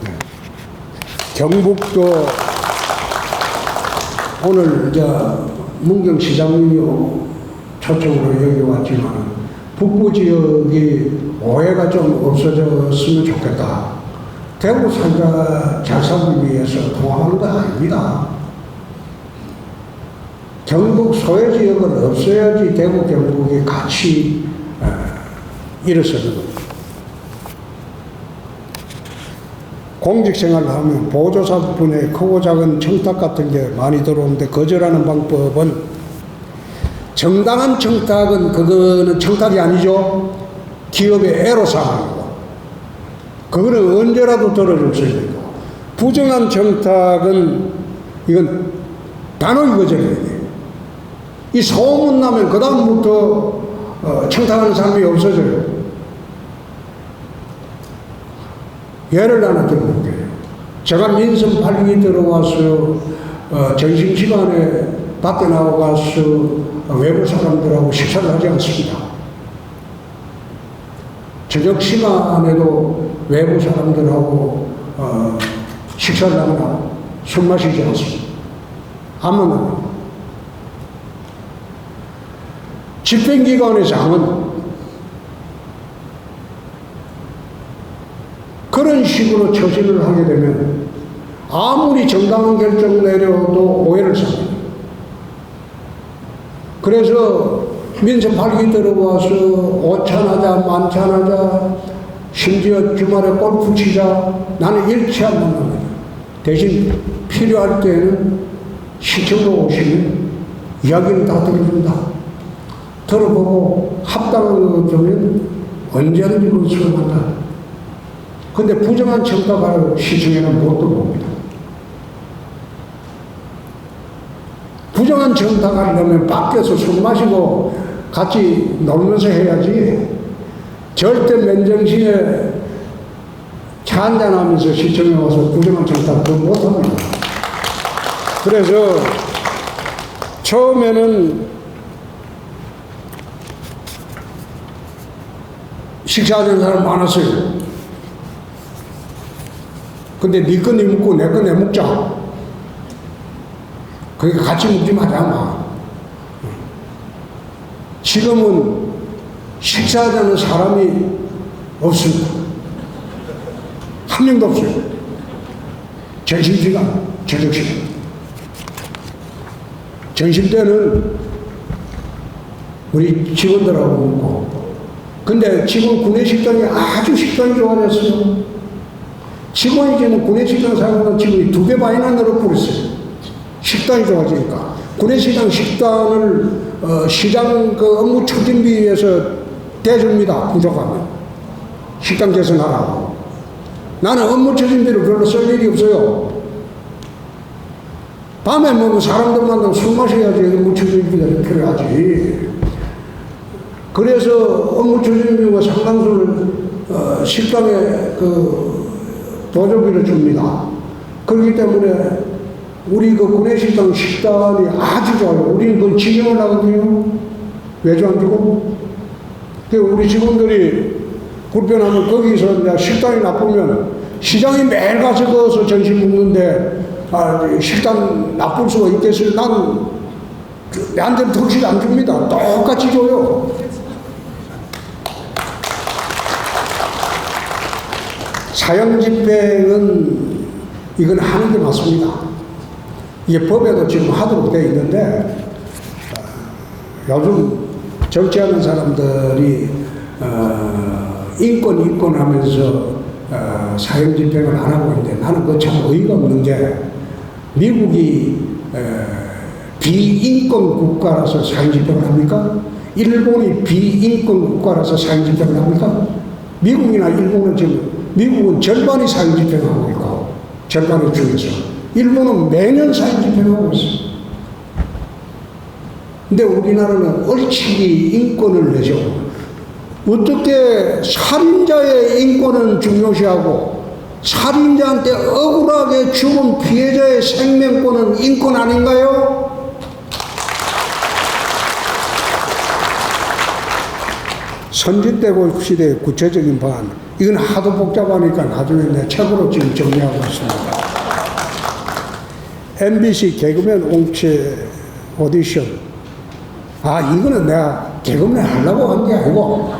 네. 경북도 오늘 문경시장님이 초청으로 여기 왔지만 북부 지역이 오해가 좀 없어졌으면 좋겠다. 대구 살자 잘 살기 위해서 통합하는 건 아닙니다. 경북 소외 지역은 없어야지 대구 경북이 같이 일어서는 겁니다. 공직생활을 하면 보조사분에 크고 작은 청탁 같은 게 많이 들어오는데 거절하는 방법은 정당한 청탁은 그거는 청탁이 아니죠. 기업의 애로사항이고 그거는 언제라도 들어줄 수 있는 거고 부정한 청탁은 이건 단호히 거절해야 돼요. 이 소문나면 그 다음부터 청탁하는 사람이 없어져요. 예를 하나 들어볼게요. 제가 민선 8기 들어와서 점심시간에 밖에 나가서 외부 사람들하고 식사를 하지 않습니다. 저녁 시간에도 외부 사람들하고 식사를 하거나 술 마시지 않습니다. 아무나. 집행기관의 장은 그런 식으로 처신을 하게 되면 아무리 정당한 결정을 내려도 오해를 삽니다. 그래서 민선 8기 들어와서 오찬하자, 만찬하자, 심지어 주말에 골프 치자, 나는 일치 안 만납니다. 대신 필요할 때는 시청으로 오시면 이야기는 다 들어준다. 들어보고 합당한 거면 언제든지 그 수용한다. 근데 부정한 청탁을 시청에는 못 들어옵니다. 부정한 청탁하려면 밖에서 술 마시고 같이 놀면서 해야지 절대 맨정신에 차 한잔하면서 시청에 와서 부정한 청탁 그거 못합니다. 그래서 처음에는 식사하는 사람 많았어요. 근데 네 거 네 먹고 내 거 내 먹자. 그러니까 같이 먹지 마자. 지금은 식사하자는 사람이 없습니다. 한 명도 없어요. 점심시간, 저녁시간. 점심때는 우리 직원들하고 먹고. 근데 지금 구내식당이 아주 식당이 좋아졌어요. 직원이 지금 구내식당 사용하는 직원이 2배 반이나 늘어버렸어요. 식당이 좋아지니까. 구내식당 식단을 시장 그 업무 추진비에서 대줍니다. 부족하면. 식당 개선하라고. 나는 업무 추진비를 별로 쓸 일이 없어요. 밤에 뭐 사람들 만나면 술 마셔야지 업무 추진비가 필요하지. 그래서 업무 추진비와 상당수를 식당에 보조비를 줍니다. 그렇기 때문에 우리 그 구내식당 식단이 아주 좋아요. 우리는 그걸 직영을 하거든요. 외주 안 주고. 우리 직원들이 불편하면 거기서 이제 식당이 나쁘면 시장에 매일 가서 거기서 점심 먹는데 식당 나쁠 수가 있겠어요. 나는 내한테는 덕식 안 줍니다. 똑같이 줘요. 사형집행은 이건 하는 게 맞습니다. 이게 법에도 지금 하도록 되어 있는데 요즘 정치하는 사람들이 인권 하면서 사형집행을 안 하고 있는데 나는 그거 참 어이가 없는 게 미국이 비인권 국가라서 사회 집행을 합니까? 일본이 비인권 국가라서 사회 집행을 합니까? 미국이나 일본은 지금 미국은 절반이 사회 집행하고 있고 절반의 중에서 일본은 매년 사회 집행하고 있어요. 근데 우리나라는 얼치기 인권을 내죠. 어떻게 살인자의 인권은 중요시하고 살인자한테 억울하게 죽은 피해자의 생명권은 인권 아닌가요? 선진대국 시대의 구체적인 방안, 이건 하도 복잡하니까 나중에 내 책으로 지금 정리하고 있습니다. MBC 개그맨 옹체 오디션. 이거는 내가 개그맨 하려고 한 게 아니고,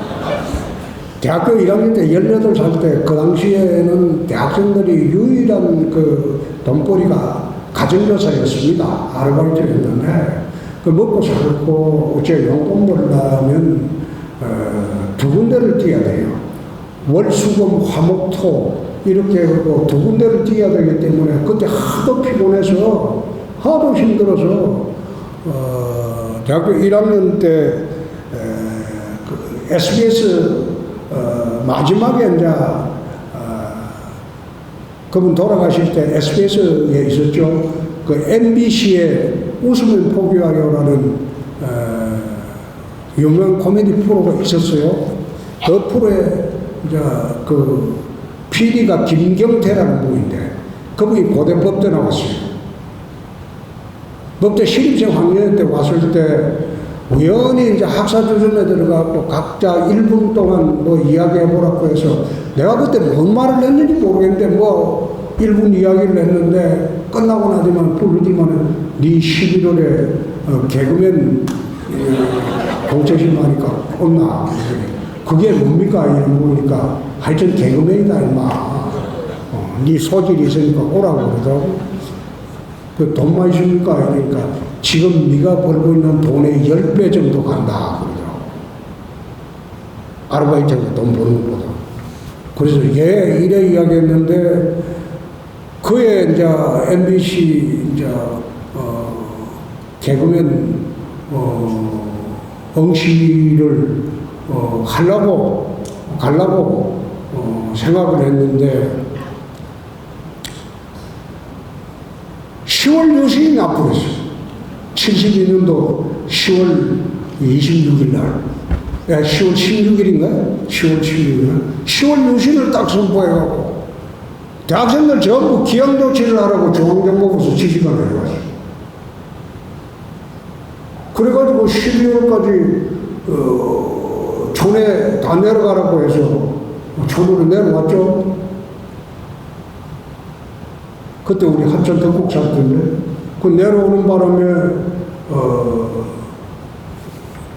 대학교 1학년 때 18살 때 그 당시에는 대학생들이 유일한 그 돈벌이가 가정교사였습니다. 아르바이트를 했는데, 그 먹고 살고 어째 용돈 벌려면 두 군데를 뛰어야 돼요. 월, 수, 금, 화, 목, 토 이렇게 하고 두 군데를 뛰어야 되기 때문에 그때 하도 피곤해서 하도 힘들어서 대학교 1학년 때 그 SBS 마지막에 이제 그분 돌아가실 때 SBS에 있었죠. 그 MBC의 웃으면 포기하려라는 유명한 코미디 프로가 있었어요. 그 프로에 이제 그 PD가 김경태라는 분인데 그분이 고대 법대 나왔어요. 법대 신입생 학년 때 왔을 때 우연히 이제 학사주점에 들어가고 각자 1분 동안 뭐 이야기해보라고 해서 내가 그때 뭔 말을 했는지 모르겠는데 뭐 1분 이야기를 했는데 끝나고 나더만 부르기만 네 11월에 개그맨 공채심 하니까 온나. 그게 뭡니까? 이런 거 보니까 하여튼 개그맨이다 임마. 네 소질이 있으니까 오라고 그러더라고. 그 돈만 있습니까? 이러니까 지금 네가 벌고 있는 돈의 10배 정도 간다 그러더라고. 아르바이트하고 돈 버는 것보다. 그래서 이래 이야기했는데 그의 이제 MBC 이제 개그맨 응시를 가려고 생각을 했는데 10월 유신이 나버렸어요. 72년도 10월 26일 날, 10월 16일인가요? 10월 16일. 10월 유신을 딱 선포해갖고 대학생들 전부 기항조치를 하라고 중앙정보부에서 지시가 내려왔어요. 그래가지고 12월까지 촌에 다 내려가라고 해서 촌으로 내려왔죠. 그때 우리 합천 덕국 살던데 그 내려오는 바람에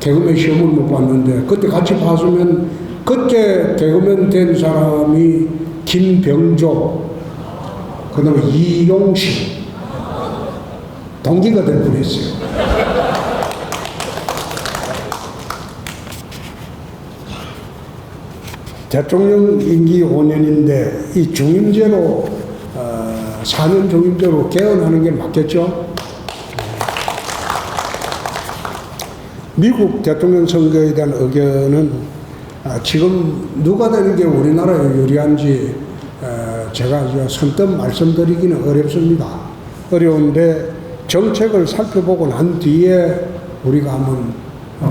개그맨 시험을 못 봤는데 그때 같이 봤으면 그때 개그맨 된 사람이 김병조 그 다음에 이용식 동기가 될 뻔했어요. 대통령 임기 5년인데 이 중임제로 4년 중임제로 개헌하는 게 맞겠죠? 미국 대통령 선거에 대한 의견은 지금 누가 되는 게 우리나라에 유리한지 제가 이제 선뜻 말씀드리기는 어렵습니다. 어려운데 정책을 살펴보고 난 뒤에 우리가 한번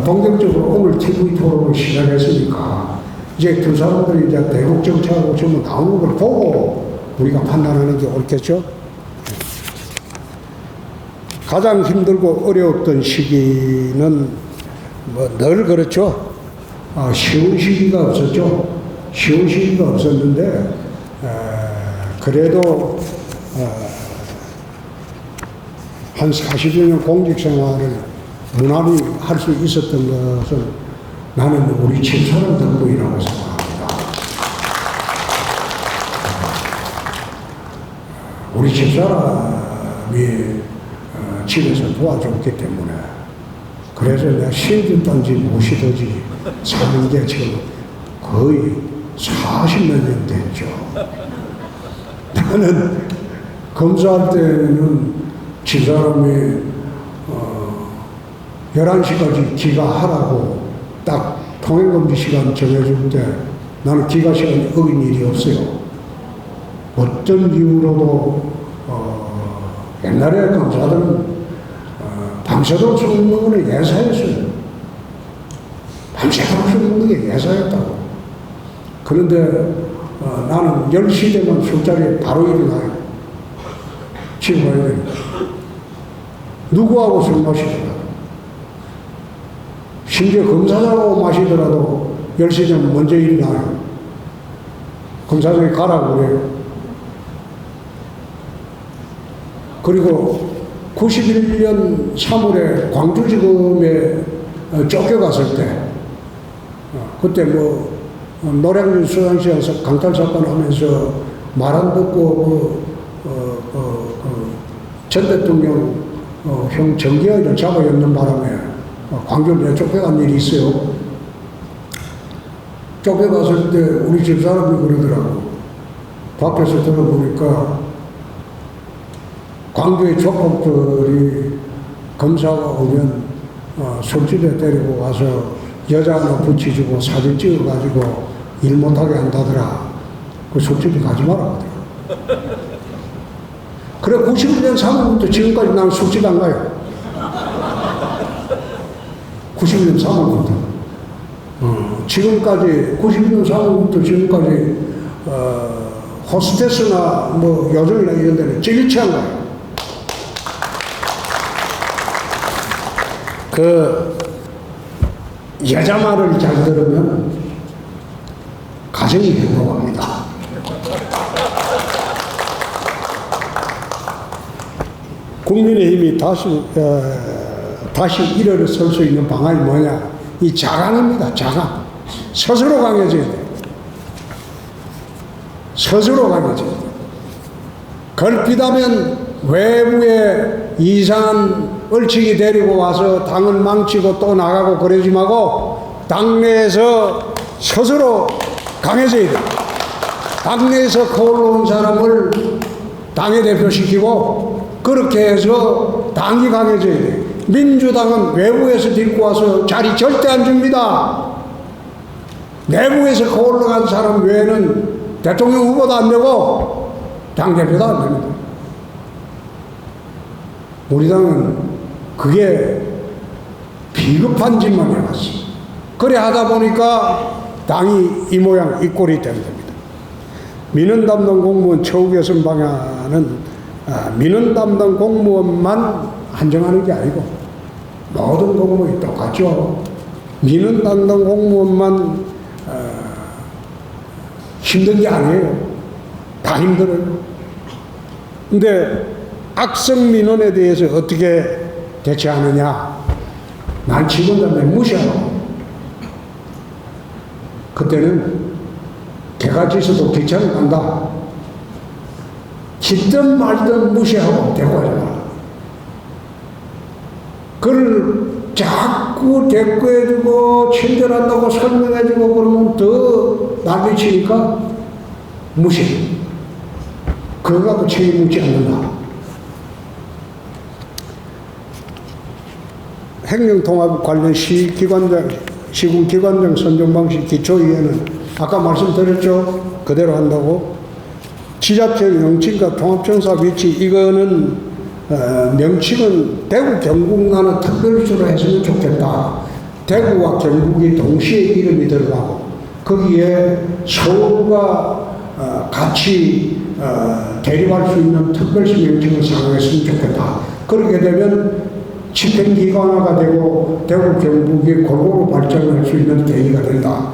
본격적으로 오늘 TV 토론을 시작했으니까 이제 두 사람들이 이제 대북 정책하고 전부 나오는 걸 보고 우리가 판단하는 게 옳겠죠? 가장 힘들고 어려웠던 시기는 뭐 늘 그렇죠. 쉬운 시기가 없었죠. 쉬운 시기가 없었는데 그래도 한 40여 년 공직 생활을 무난히 할 수 있었던 것은 나는 우리 집사람 덕분이라고 생각합니다. 우리 집사람이 집에서 도와줬기 때문에 그래서 내가 쉬었던지 못 쉬든지 사는 게 지금 거의 40몇 년 됐죠. 나는 검사할 때는 집사람이 11시까지 기가하라고 딱 통행금지 시간 정해줄 때 나는 기가 시간이 어긴 일이 없어요. 어떤 이유로도 옛날에 검사들은 밤새도록 술 먹는 거는 예사였어요. 밤새도록 술 먹는 게 예사였다고. 그런데 나는 10시 되면 술자리에 바로 일어나요. 집에 가야 되니까. 누구하고 술 마시더라도, 심지어 검사장하고 마시더라도 10시 되면 먼저 일어나요. 검사장이 가라고 그래요. 그리고 91년 3월에 광주지검에 쫓겨갔을 때, 그때 노량진 수산시에서 강탈사건 하면서 말 안 듣고 전 대통령 형 정기현을 잡아였는 바람에 광주에 쫓겨간 일이 있어요. 쫓겨갔을 때 우리 집사람이 그러더라고. 밖에서 들어보니까 광주의 조폭들이 검사가 오면 술집에 데리고 와서 여자 하나 붙이주고 사진 찍어가지고 일 못하게 한다더라. 그 술집에 가지 마라 하더라. 그래 91년 3월부터 지금까지 나는 술집 안 가요. 91년 3월부터 지금까지 91년 3월부터 지금까지 호스테스나 요즘이나 이런 데는 찌릿치 안 가요. 여자 말을 잘 들으면 가정이 행복합니다. 국민의힘이 다시 일어설 수 있는 방안이 뭐냐? 이 자강입니다. 자강. 스스로 강해져야 돼. 스스로 강해져야 돼. 걸핏하면 외부에 이상한 얼치기 데리고 와서 당을 망치고 또 나가고 그러지 말고 당내에서 스스로 강해져야 돼. 당내에서 거울로 온 사람을 당에 대표시키고 그렇게 해서 당이 강해져야 돼. 민주당은 외부에서 데리고 와서 자리 절대 안 줍니다. 내부에서 거울로 간 사람 외에는 대통령 후보도 안 되고 당대표도 안 됩니다. 우리 당은 그게 비겁한 짓만 해왔어. 그래 하다 보니까 당이 이 모양 이 꼴이 된 겁니다. 민원 담당 공무원 처우 개선 방안은 민원 담당 공무원만 한정하는 게 아니고 모든 공무원이 똑같죠. 민원 담당 공무원만 힘든 게 아니에요. 다 힘들어요. 근데 악성 민원에 대해서 어떻게 대처하느냐? 난 직원들을 무시하고 그때는 개가 짖어도 귀찮이 간다. 짖든 말든 무시하고 대꾸하지 마라. 그를 자꾸 대꾸해주고 친절한다고 설명해주고 그러면 더 난리치니까 무시. 그거 갖고 책임 묻지 않는다. 행정통합 관련 시군기관장 선정 방식 기초위원회는 아까 말씀드렸죠. 그대로 한다고. 지자체 명칭과 통합청사 위치 이거는 명칭은 대구 경북 나는 특별시로 했으면 좋겠다. 대구와 경북이 동시에 이름이 들어가고 거기에 서울과 같이 대립할 수 있는 특별시 명칭을 사용했으면 좋겠다. 그렇게 되면 집행기관화가 되고 대구 경북이 골고루 발전할 수 있는 계기가 된다.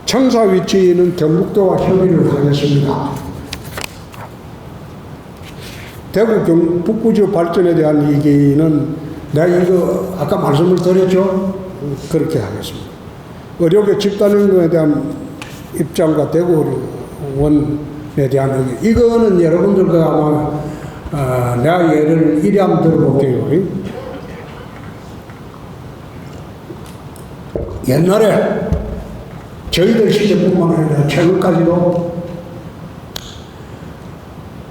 청사 위치는 경북도와 협의를 하겠습니다. 대구 북부 지역 발전에 대한 얘기는 내가 이거 아까 말씀을 드렸죠. 그렇게 하겠습니다. 의료계 집단행동에 대한 입장과 대구 원에 대한 얘기. 이거는 여러분들과 아마 내가 예를 이리 한번 들어볼게요. 옛날에 저희들 시대뿐만 아니라 최근까지도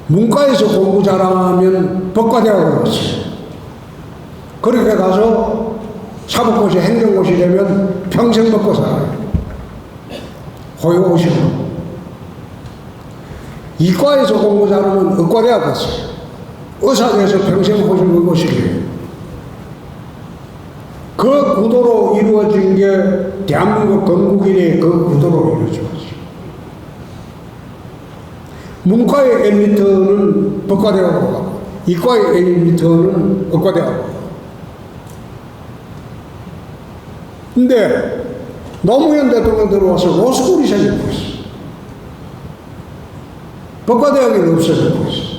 문과에서 공부 잘하면 법과대학을 갔어요. 그렇게 가서 사법고시, 행정고시 되면 평생 먹고 살아요. 호요고시로. 이과에서 공부 잘하면 의과대학 갔어요. 의사대에서 평생 호실 의고실이에요. 그 구도로 이루어진 게 대한민국 건국일의 그 구도로 이루어진 거죠. 문과의 엘리트는 법과대학으로 가고, 이과의 엘리트는 의과대학으로 가고. 근데 노무현 대통령 들어와서 로스쿨이 생겨버렸어요. 법과대학이 없어져버렸어요.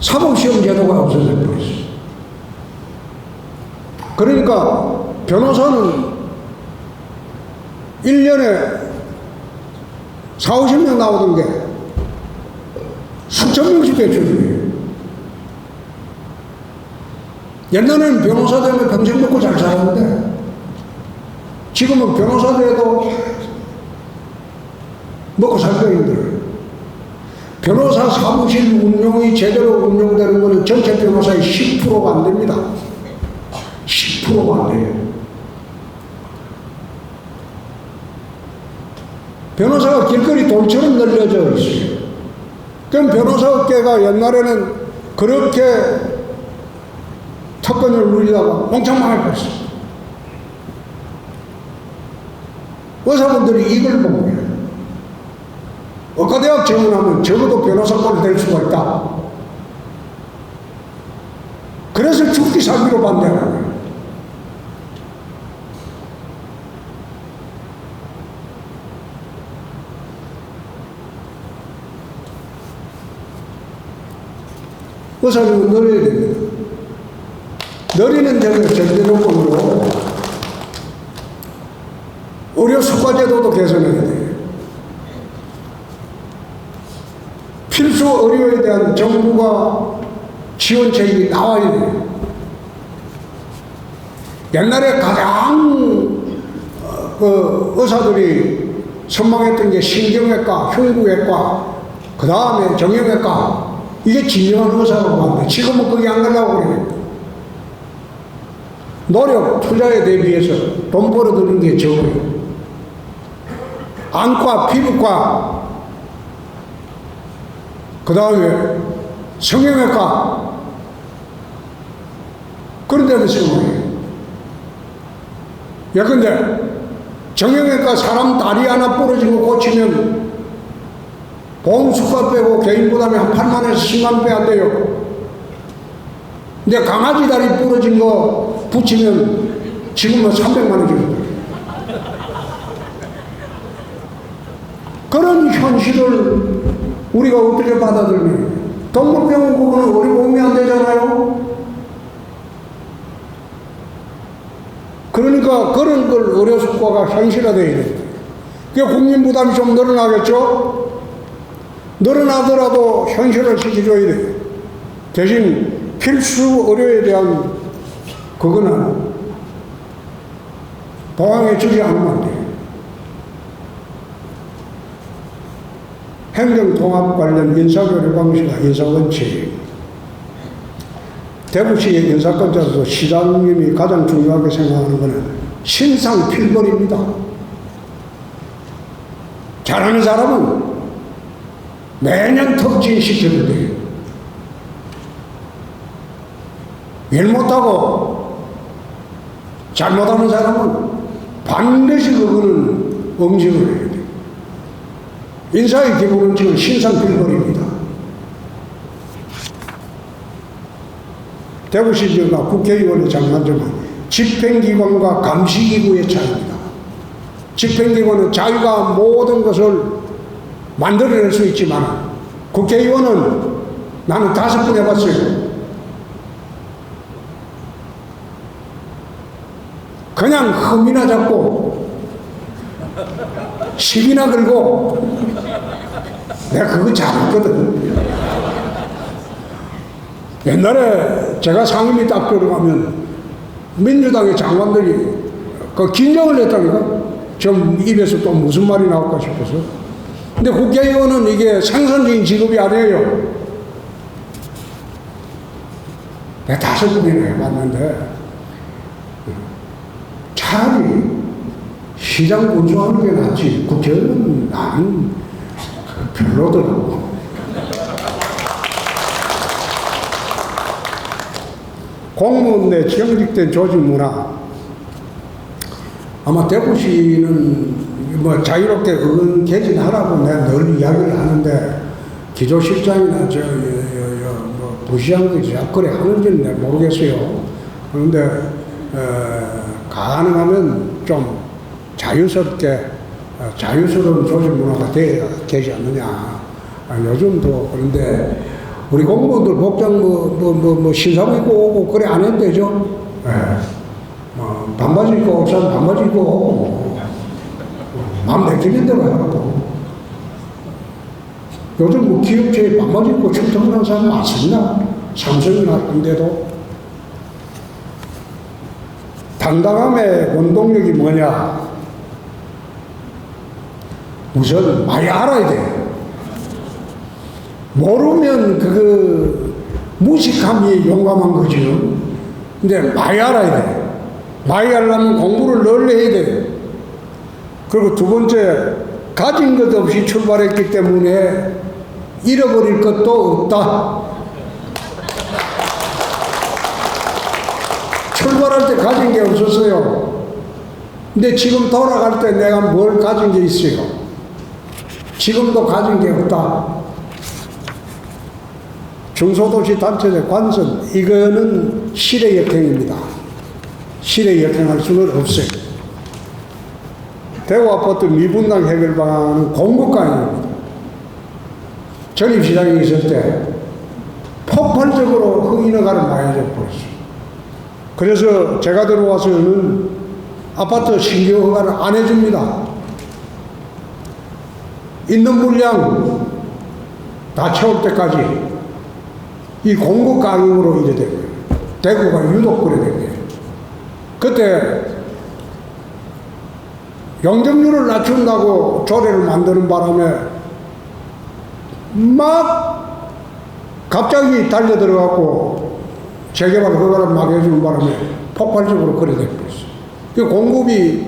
사법시험 제도가 없어져버렸어요. 그러니까 변호사는 1년에 40~50명 나오던 게 수천 명씩 배출이에요. 옛날에는 변호사 되면 평생 먹고 잘 살았는데 지금은 변호사 돼도 먹고 살기가 힘들어요. 변호사 사무실 운영이 제대로 운영되는 것은 전체 변호사의 10%가 안 됩니다. 10%가 안 돼요. 변호사가 길거리 돌처럼 널려져 있어요. 그럼 변호사 업계가 옛날에는 그렇게 특권을 누리다가 엉창망할 뻔했어요. 의사분들이 이걸 본 거예요. 의과대학 정원하면 적어도 변호사권이 될 수가 있다. 그래서 죽기 살기로 반대하는 거예요. 의사는 늘어야 됩니다. 늘리는 데는 전제조건으로 의료 수가제도도 개선해야 돼요. 필수 의료에 대한 정부가 지원책이 나와야 돼요. 옛날에 가장 의사들이 선망했던 게 신경외과, 흉부외과, 그 다음에 정형외과, 이게 진정한 의사라고 합니다. 지금은 거기 안 가려고 그래요. 노력, 투자에 대비해서 돈 벌어들이는 게 적어요. 안과, 피부과, 그 다음에 성형외과, 그런 데는 쓰고요. 예컨대 정형외과 사람 다리 하나 부러진 거 고치면 보험수가 빼고 개인 부담이 한 8만에서 10만 배 안 돼요. 근데 강아지 다리 부러진 거 붙이면 지금은 300만 원 정도. 그런 현실을 우리가 어떻게 받아들여요? 동물병원 그거는 우리 몸이 안 되잖아요. 그러니까 그런 걸 의료수가가 현실화되어야 됩니다. 그게 국민 부담이 좀 늘어나겠죠? 늘어나더라도 현실을 시켜줘야 돼요. 대신 필수 의료에 대한 그거는 보강해 주지 않으면 안 돼요. 행정통합 관련 인사교류 방식과 인사원칙. 대구시의 인사권자로서 시장님이 가장 중요하게 생각하는 것은 신상필벌입니다. 잘하는 사람은 매년 특진시켜야 돼요. 일 못하고 잘못하는 사람은 반드시 그거는 응징을 해야 돼요. 인사의 기본 원칙은 신상필벌입니다. 대구시가 국회의원의 장단점은 집행기관과 감시기구의 차이입니다. 집행기관은 자기가 모든 것을 만들어낼 수 있지만 국회의원은 나는 5번 해봤어요. 그냥 흠이나 잡고 시비나 걸고 내가 그거 잘했거든. 옛날에 제가 상임위 딱 들어가면 민주당의 장관들이 그 긴장을 했다니까. 좀 입에서 또 무슨 말이 나올까 싶어서. 근데 국회의원은 이게 생산적인 직업이 아니에요. 내가 5번이나 해봤는데, 차라리 시장 군수하는 게 낫지. 국회의원은 나는 별로더라고. 공무원 내 경직된 조직 문화. 아마 대구시는 뭐 자유롭게 의원 개진하라고 내가 늘 이야기를 하는데, 기조실장이나 뭐 부시장들이 그래 하는지는 내가 모르겠어요. 그런데 가능하면 좀 자유스럽게 자유스러운 조직 문화가 되어야 되지 않느냐. 요즘도 그런데 우리 공무원들 복장 뭐 신사복 입고 오고 그래 안 해도 되죠. 뭐 반바지 입고 옥상 반바지 입고 오고 마음 내키는 대로 하고. 요즘 뭐 기업체에 반바지 입고 출퇴근하는 사람 많습니다. 삼성이나 인데도. 당당함의 원동력이 뭐냐? 우선 많이 알아야 돼요. 모르면 무식함이 용감한 거죠. 근데 많이 알아야 돼요. 많이 알려면 공부를 널리 해야 돼요. 그리고 두 번째, 가진 것 없이 출발했기 때문에 잃어버릴 것도 없다. 출발할 때 가진 게 없었어요. 근데 지금 돌아갈 때 내가 뭘 가진 게 있어요? 지금도 가진 게 없다. 중소도시 단체장 관선, 이거는 실의 역행입니다. 실의 역행할 수는 없어요. 대구 아파트 미분당 해결 방안은 공급강입니다. 전입시장이 있을 때 폭발적으로 흥인허가를 많이 줬어요. 그래서 제가 들어와서는 아파트 신규 허가를 안 해줍니다. 있는 물량 다 채울 때까지 이 공급 가격으로 이래 된 거예요. 대구가 유독 그래 된 거예요. 그때 용적률을 낮춘다고 조례를 만드는 바람에 막 갑자기 달려 들어가고 재개발 허가를 막 해주는 바람에 폭발적으로 그래 된 거예요. 공급이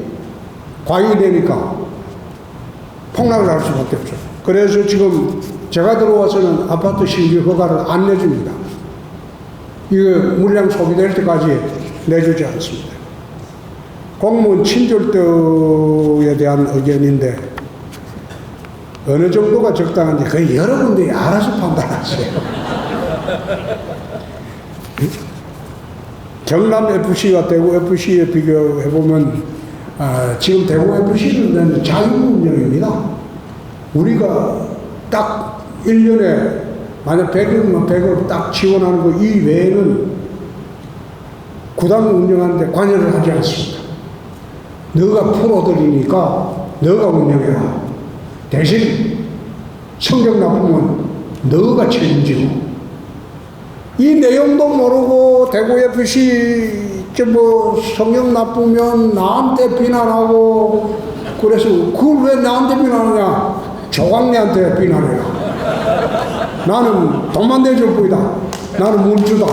과잉이 되니까 폭락을 할 수밖에 없죠. 그래서 지금 제가 들어와서는 아파트 신규 허가를 안 내줍니다. 이거 물량 소비될 때까지 내주지 않습니다. 공무원 친절도에 대한 의견인데 어느 정도가 적당한지 거의 여러분들이 알아서 판단하세요. 경남 FC와 대구 FC에 비교해보면 지금 대구 FC는 자유운영입니다. 우리가 딱 1년에 만약 100억이면 100억 딱 지원하는 거 이외에는 구단을 운영하는데 관여를 하지 않습니다. 너가 풀어드리니까 너가 운영해라. 대신 성적 나쁘면 너가 책임지고. 이 내용도 모르고 대구 FC 성적 나쁘면 나한테 비난하고 그래서 그걸 왜 나한테 비난하냐? 조광래한테 비난해라. 나는 돈만 내줄 뿐이다. 나는 물주다.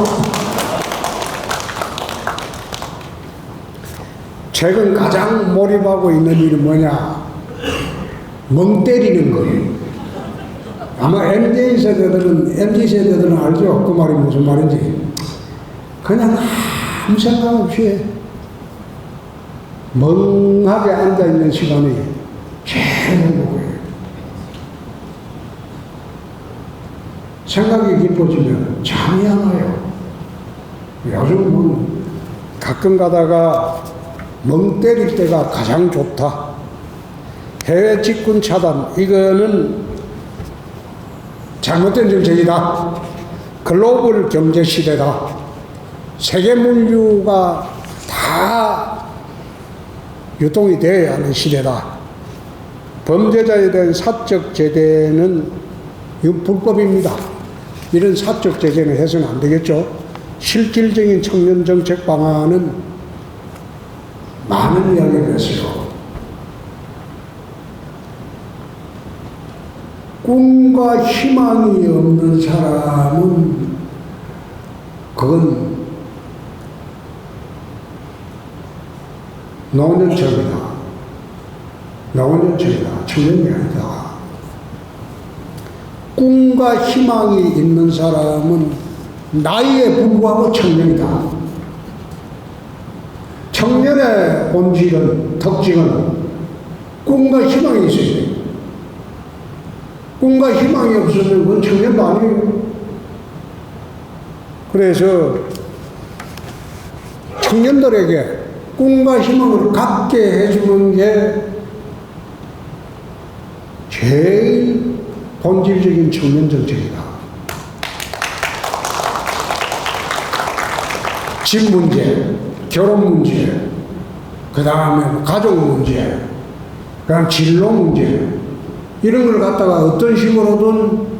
최근 가장 몰입하고 있는 일이 뭐냐? 멍 때리는 거예요. 아마 MZ세대들은 알죠? 그 말이 무슨 말인지. 그냥 아무 생각 없이 멍하게 앉아있는 시간이 제일 행복해요. 생각이 깊어지면 잠이 안 와요. 요즘은 가끔 가다가 멍 때릴 때가 가장 좋다. 해외 직군 차단, 이거는 잘못된 정책이다. 글로벌 경제 시대다. 세계 물류가 다 유통이 되어야 하는 시대다. 범죄자에 대한 사적 제재는 불법입니다. 이런 사적 제재는 해서는 안 되겠죠. 실질적인 청년 정책 방안은 많은 이야기를 했어요. 꿈과 희망이 없는 사람은 그건 노년층이다. 노년층이다. 청년이 아니다. 꿈과 희망이 있는 사람은 나이에 불구하고 청년이다. 청년의 본질은, 특징은 꿈과 희망이 있어야 돼요. 꿈과 희망이 없으면 그건 청년도 아니에요. 그래서 청년들에게 꿈과 희망을 갖게 해주는 게 제일 본질적인 청년 정책이다. 집 문제, 결혼 문제, 그 다음에 가족 문제, 그다음 진로 문제, 이런 걸 갖다가 어떤 식으로든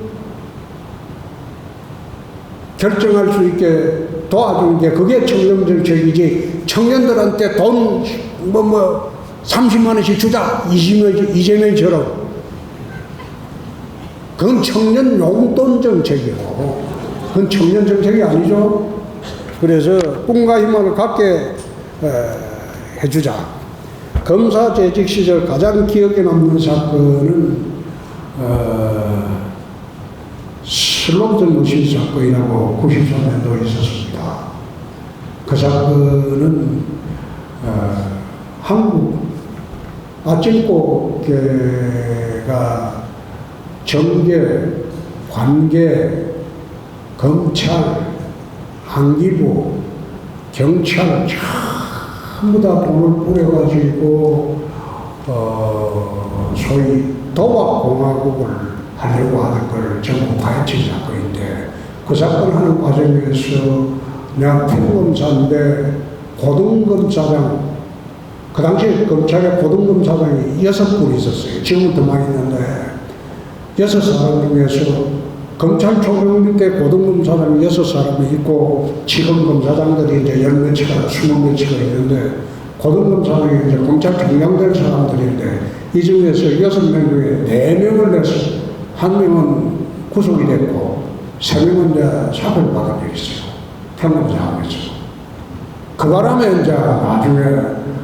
결정할 수 있게 도와주는 게 그게 청년 정책이지. 청년들한테 돈 30만 원씩 주자, 이재명처럼. 그건 청년 용돈 정책이고, 그건 청년 정책이 아니죠. 그래서 꿈과 희망을 갖게 해주자. 검사 재직 시절 가장 기억에 남는 사건은 슬롯전 머신 사건이라고 93년도에 있었습니다. 그 사건은 한국 아침고개가 정계, 관계, 검찰, 한기부, 경찰 전부 다 돈을 뿌려가지고 소위 도박공화국을 하려고 하는 걸 전부 파헤친 사건인데, 그 사건 하는 과정에서 내가副검사인데 고등검사장, 그 당시에 검찰에 고등검사장이 6분 있었어요. 지금은 더 많이 있는데 6사람 중에서 검찰총장 때 고등검사장이 6사람이 있고 지검검사장들이 이제 10몇치가 20몇치가 있는데, 고등검사장이 이제 검찰총장 될 사람들인데 이 중에서 6명 중에 4명을 내서 1명은 구속이 됐고 3명은 이제 사표를 받은 적이 있어요. 평검사하면서. 그 바람에 이제 나중에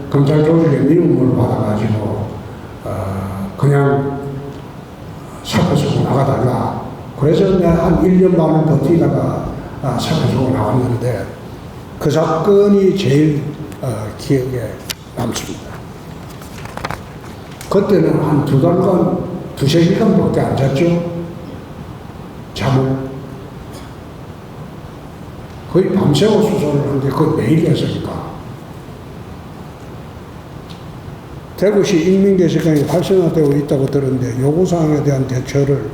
검찰 조직의 미움을 받아가지고 그냥 사표 쓰고 나가달라. 그래서 한 1년 반을 버티다가 사표 쓰고 나왔는데, 그 사건이 제일 기억에 남습니다. 그때는 한 2달간, 2~3시간밖에 안 잤죠. 잠을. 거의 밤새워 수사를 하는데 그걸 매일 했으니까. 대구시 인민개혁관이 활성화되고 있다고 들었는데 요구사항에 대한 대처를,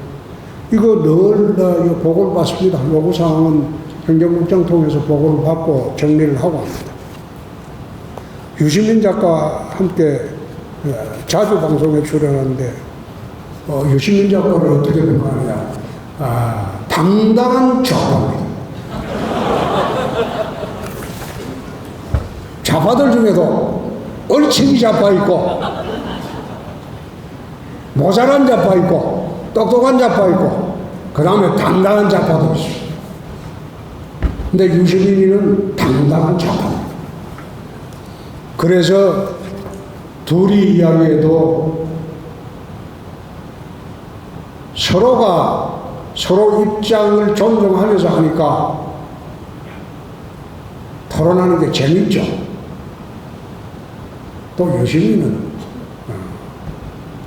이거 늘 보고를 받습니다. 요구사항은 행정국장 통해서 보고를 받고 정리를 하고 합니다. 유시민 작가와 함께 자주 방송에 출연하는데 유시민 작가를 어떻게 평가하냐. 당당한 좌파입니다. 좌파들 중에도 얼치기 좌파 있고, 모자란 좌파 있고, 똑똑한 좌파 있고, 그 다음에 당당한 좌파도 있어요. 근데 유시민이는 당당한 좌파입니다. 그래서 둘이 이야기해도 서로가 서로 입장을 존중하면서 하니까 토론하는 게 재밌죠. 또 유시민은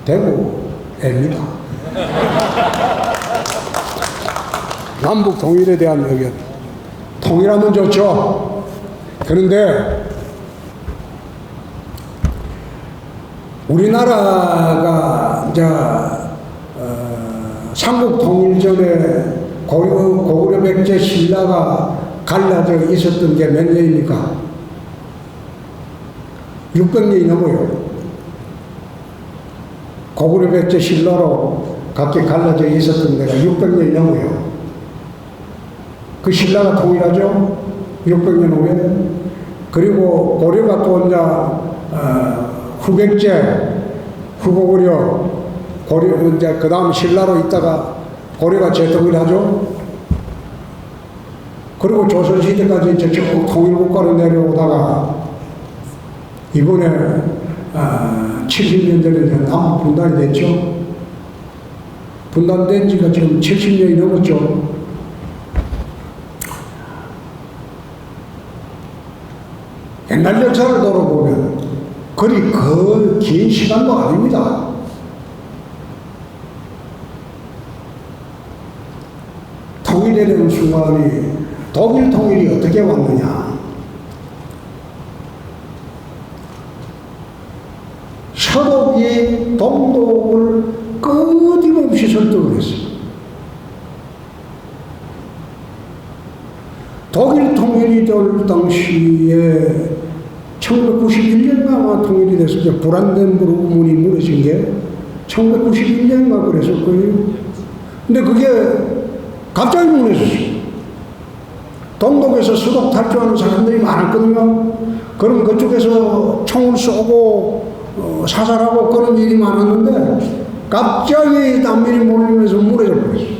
대구 애입니다. 남북 통일에 대한 의견, 통일하면 좋죠. 그런데 우리나라가 이제 삼국 통일 전에 고구려 백제 신라가 갈라져 있었던 게 몇 년입니까? 600년이 넘어요. 고구려 백제 신라로 각기 갈라져 있었던 데가 600년이 넘어요. 그 신라가 통일하죠? 600년 후에. 그리고 고려가 또 이제 후백제, 후고구려, 고려, 이제 그 다음 신라로 있다가 고려가 재통일하죠? 그리고 조선시대까지 이제 전국 통일국가로 내려오다가 이번에 70년 전에 남북 분단이 됐죠. 분단된 지가 지금 70년이 넘었죠. 옛날 역사를 돌아보면 그리 그 긴 시간도 아닙니다. 통일되는 순간이 독일 통일이 어떻게 왔느냐. 서독이 동독을 끊임없이 설득을 했어요. 독일 통일이 될 당시에 1991년가 아마 통일이 됐을 브란덴부르크문이 무너진 게 1991년가 그랬을 거예요. 근데 그게 갑자기 무너졌어요. 동독에서 서독 탈주하는 사람들이 많았거든요. 그럼 그쪽에서 총을 쏘고 사살하고 그런 일이 많았는데 갑자기 난민이 몰리면서 무너져 버렸어요.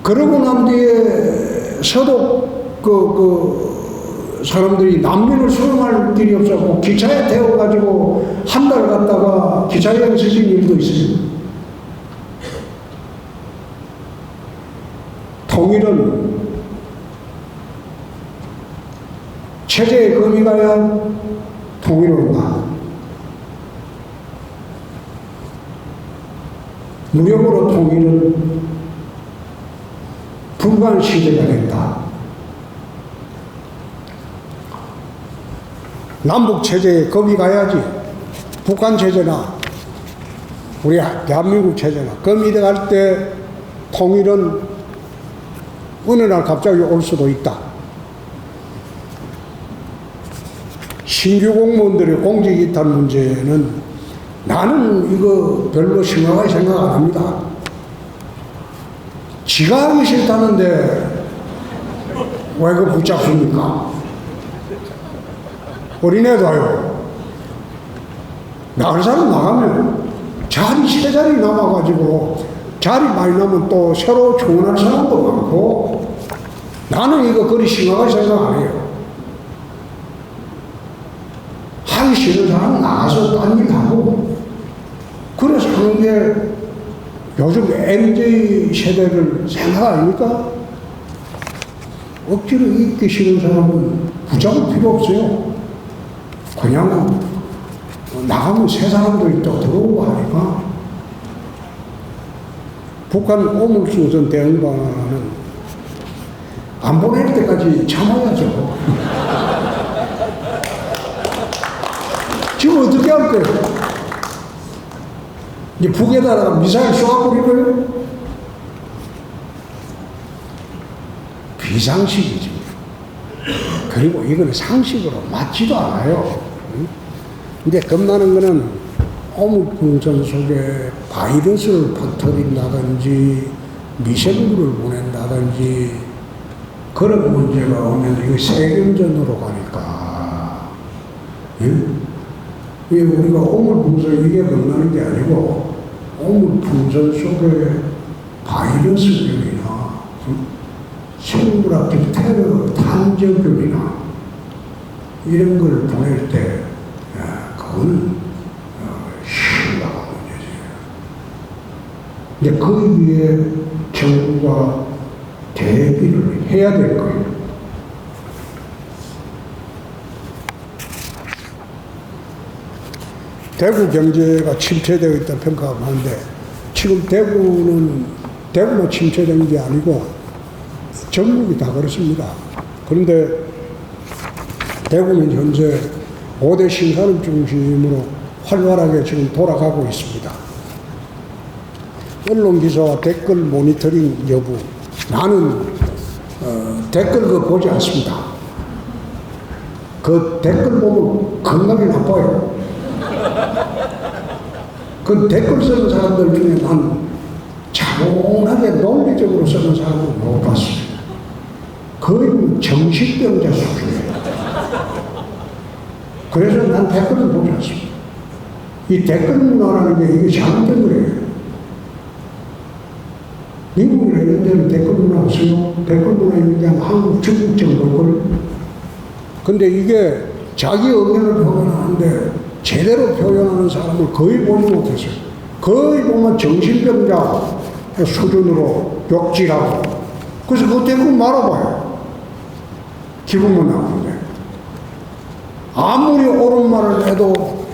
그러고 난 뒤에 서독 사람들이 난민을 수용할 길이 없었고 기차에 태워가지고 한 달 갔다가 기차에 쓰신 일도 있어요. 통일은 체제에 금이 가야 통일을 가. 무력으로 통일은 불가한 시대가 된다. 남북 체제에 금이 가야지. 북한 체제나 우리 대한민국 체제나 금이 돼갈 때 통일은 어느 날 갑자기 올 수도 있다. 신규 공무원들의 공직이탈 문제는 나는 이거 별로 심각하게 생각 안 합니다. 지가 하기 싫다는데 왜 그 붙잡습니까? 어린애도요. 나갈 사람 나가면 자리 세 자리 남아가지고 자리 많이 나면 또 새로 주문할 사람도 많고 나는 이거 그리 심각하게 생각 안 해요. 하기 싫은 사람 나가서 딴 일 하고 그래서 하는 게 요즘 MZ 세대를 생각 아닙니까? 억지로 있기 싫은 사람은 붙잡을 필요 없어요. 그냥 나가면 새 사람들이 또 들어오고 하니까. 북한 오물수 전 대응반은 안 보낼 때까지 참아야죠. 지금 어떻게 할 거예요? 이제 북에다가 미사일 쏘아버리고요? 비상식이지. 그리고 이거는 상식으로 맞지도 않아요. 근데 겁나는 거는 오물풍선 속에 바이러스를 퍼뜨린다든지 미생물을 보낸다든지 그런 문제가 오면 이거 세균전으로 가니까. 예? 이게 우리가 오물풍선 이게 겁나는 게 아니고 오물풍선 속에 바이러스균이나 생물학적 테러 탄저균이나 이런 걸 보낼 때 그거는 심각한 문제지. 근데 그 위에 정부가 대비를 해야 될 거예요. 대구 경제가 침체되어 있다 평가하는데 지금 대구만 침체된 게 아니고 전국이 다 그렇습니다. 그런데 대구는 현재 5대 신산업 중심으로 활발하게 지금 돌아가고 있습니다. 언론 기사와 댓글 모니터링 여부, 나는 댓글 그거 보지 않습니다. 그 댓글 보면 건강이 나빠요. 그 댓글 쓰는 사람들 중에 난 차분하게 논리적으로 쓰는 사람을 못 봤어요. 거의 정신병자 수준이에요. 그래서 난 댓글을 보지 않습니다. 이 댓글 문화라는 게 이게 잘못된 거예요. 미국이나 이런 데는 댓글 문화 없어요. 댓글 문화 있는 게 한국, 중국 정도걸. 근데 이게 자기 의견을 표현하는데 제대로 표현하는 사람을 거의 보지 못했어요. 거의 보면 정신병자 수준으로 욕질하고. 그래서 그 댓글 말아봐요. 기분만 나쁜데. 아무리 옳은 말을 해도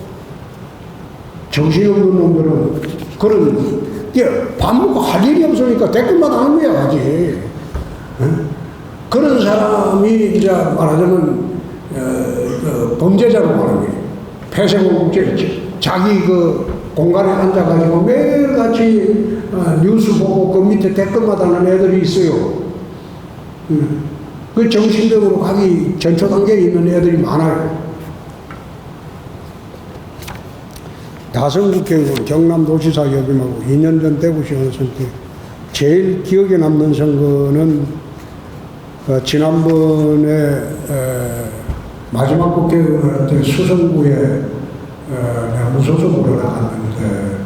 정신없는 놈들은 그런, 밥 먹고 할 일이 없으니까 댓글만 하는 거야, 아직. 그런 사람이 이제 말하자면, 범죄자로 말하는 거예요. 폐쇄공국죄. 자기 그 공간에 앉아가지고 매일같이 뉴스 보고 그 밑에 댓글만 하는 애들이 있어요. 그 정신병으로 가기 전초 단계에 있는 애들이 많아요. 다성국회의원 경남도지사 역임하고 2년 전 대구시장 선거 제일 기억에 남는 선거는 지난번에 마지막 국회의원 할 때 수성구에 내가 무소속으로 나갔는데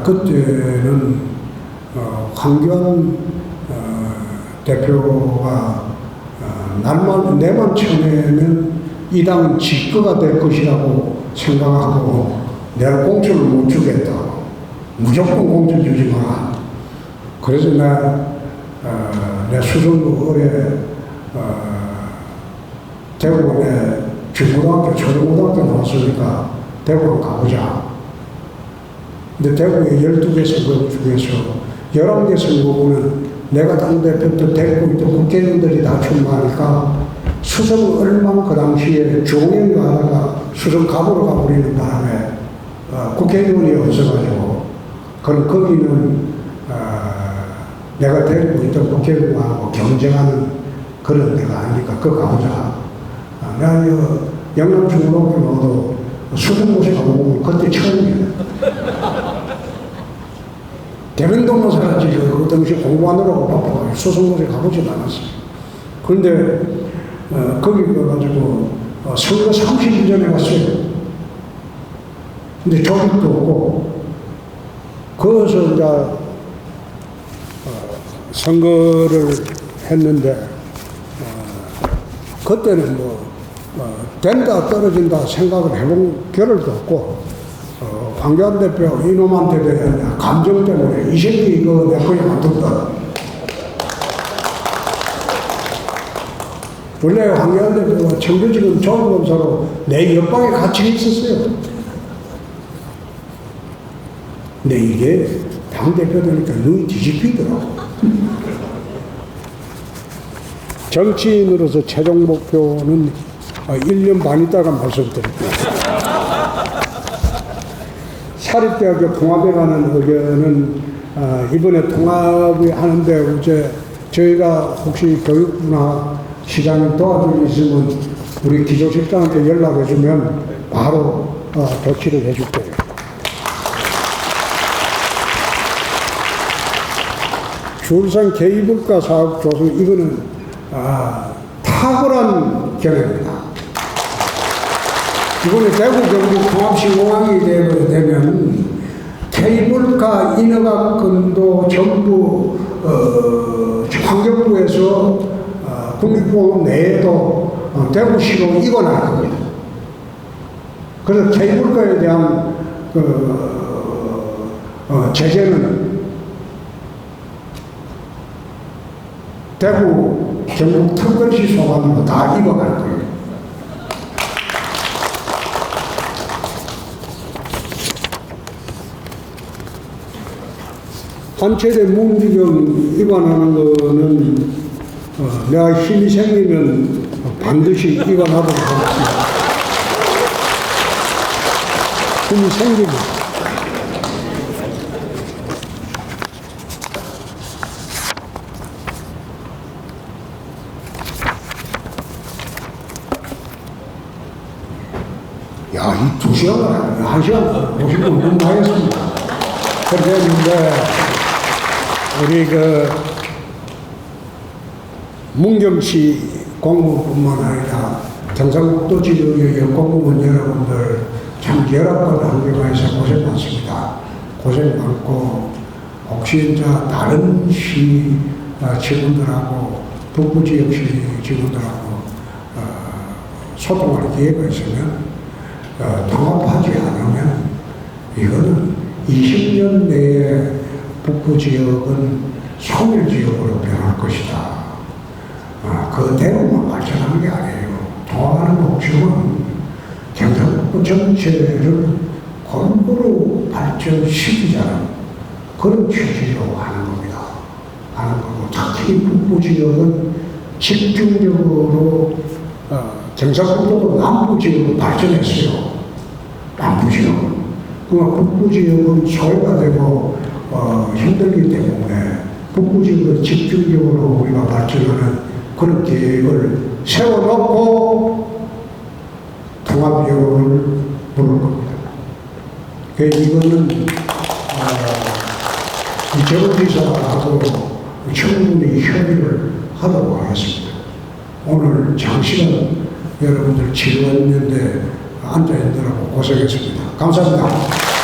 그때는 황교안 대표가 내만 쳐내면 이 당은 직거가 될 것이라고 생각하고 내가 공천을 못 주겠다. 무조건 공천 주지 마라. 그래서 내 수성구 을에 대구에 중고등학교, 초등고등학교 나왔으니까 대구로 가보자. 근데 대구에 12개 선거 중에서 11개 선거구는 내가 당대표 때 대구 또 국회의원들이 다 출마하니까 수성 을만 그 당시에 조영이 하다가 수성 갑으로 가버리는 바람에 국회의원이 없어가지고 그럼 거기는 내가 데리고 있던 국회의원하고 경쟁하는 그런 데가 아니니까 그거 가보자. 내가 영남 중고등학교 나와도 수성고시 가보면 그때 처음이야. 대면동로 살았지. 그 당시 공부하느라고 바빠가지고 수성고시 가보지도 않았어. 그런데 거기 가가지고 선거 30일 전에 왔어요. 근데 조직도 없고 거기서 이제 선거를 했는데 그때는 된다 떨어진다 생각을 해본 겨를도 없고 황교안 대표 이놈한테 대한 감정 때문에 이 새끼 이거 내 거에 만든다. 원래 황교안 대표가 청주지검 조합검사로 내 옆방에 같이 있었어요. 근데 이게 당대표 되니까 눈이 뒤집히더라고. 정치인으로서 최종 목표는 1년 반 있다가 말씀드릴게요. 사립대학교 통합에 관한 의견은 이번에 통합이 하는데 이제 저희가 혹시 교육부나 시장을 도와줄 일 있으면 우리 기조실장한테 연락해 주면 바로 조치를 해줄 거예요. 줄산 K물가 사업 조성 이거는 탁월한 결례입니다. 이번에 대구 경북 통합시공항이 되면 K물가 인허가권도 전부 환경부에서 국립공원 내에도 대구시로 이관할 겁니다. 그래서 K물가에 대한 제재는 대구 경북 특별시 소관으로 다 이관할 거예요. 한 차례 문기경 이관하는 거는 내가 힘이 생기면 반드시 이관하도록 하겠습니다. 힘이 생기면. 야, 이 2시간, 1시간 50분 너무 하겠습니다. 그런데 우리 문경시 공무원뿐만 아니라 경상북도 지역의 공무원 여러분들 참 열악한 환경에서 고생 많습니다. 고생 많고 혹시 이제 다른 시 직원들하고 북부 지역 시 직원들하고 소통할 기회가 있으면 통합하지 않으면 이거는 20년 내에 북부 지역은 소멸 지역으로 변할 것이다. 그대로만 발전하는 게 아니에요. 통합하는 목적은 경상북도 전체를 골고루 발전시키자는 그런 취지로 하는 겁니다. 하는 거고, 특히 북부 지역은 집중적으로 경상북도도 남부 지역으로 발전했어요. 남부 지역은. 그러나 북부 지역은 소외가 되고 힘들기 때문에 북부 지역을 집중적으로 우리가 발전하는 그런 계획을 세워놓고 통합비용을 부를 겁니다. 이거는 정부지사하고 충분히 협의를 하도록 하겠습니다. 오늘 장시간 여러분들 질문했는데 앉아있느라고 고생했습니다. 감사합니다.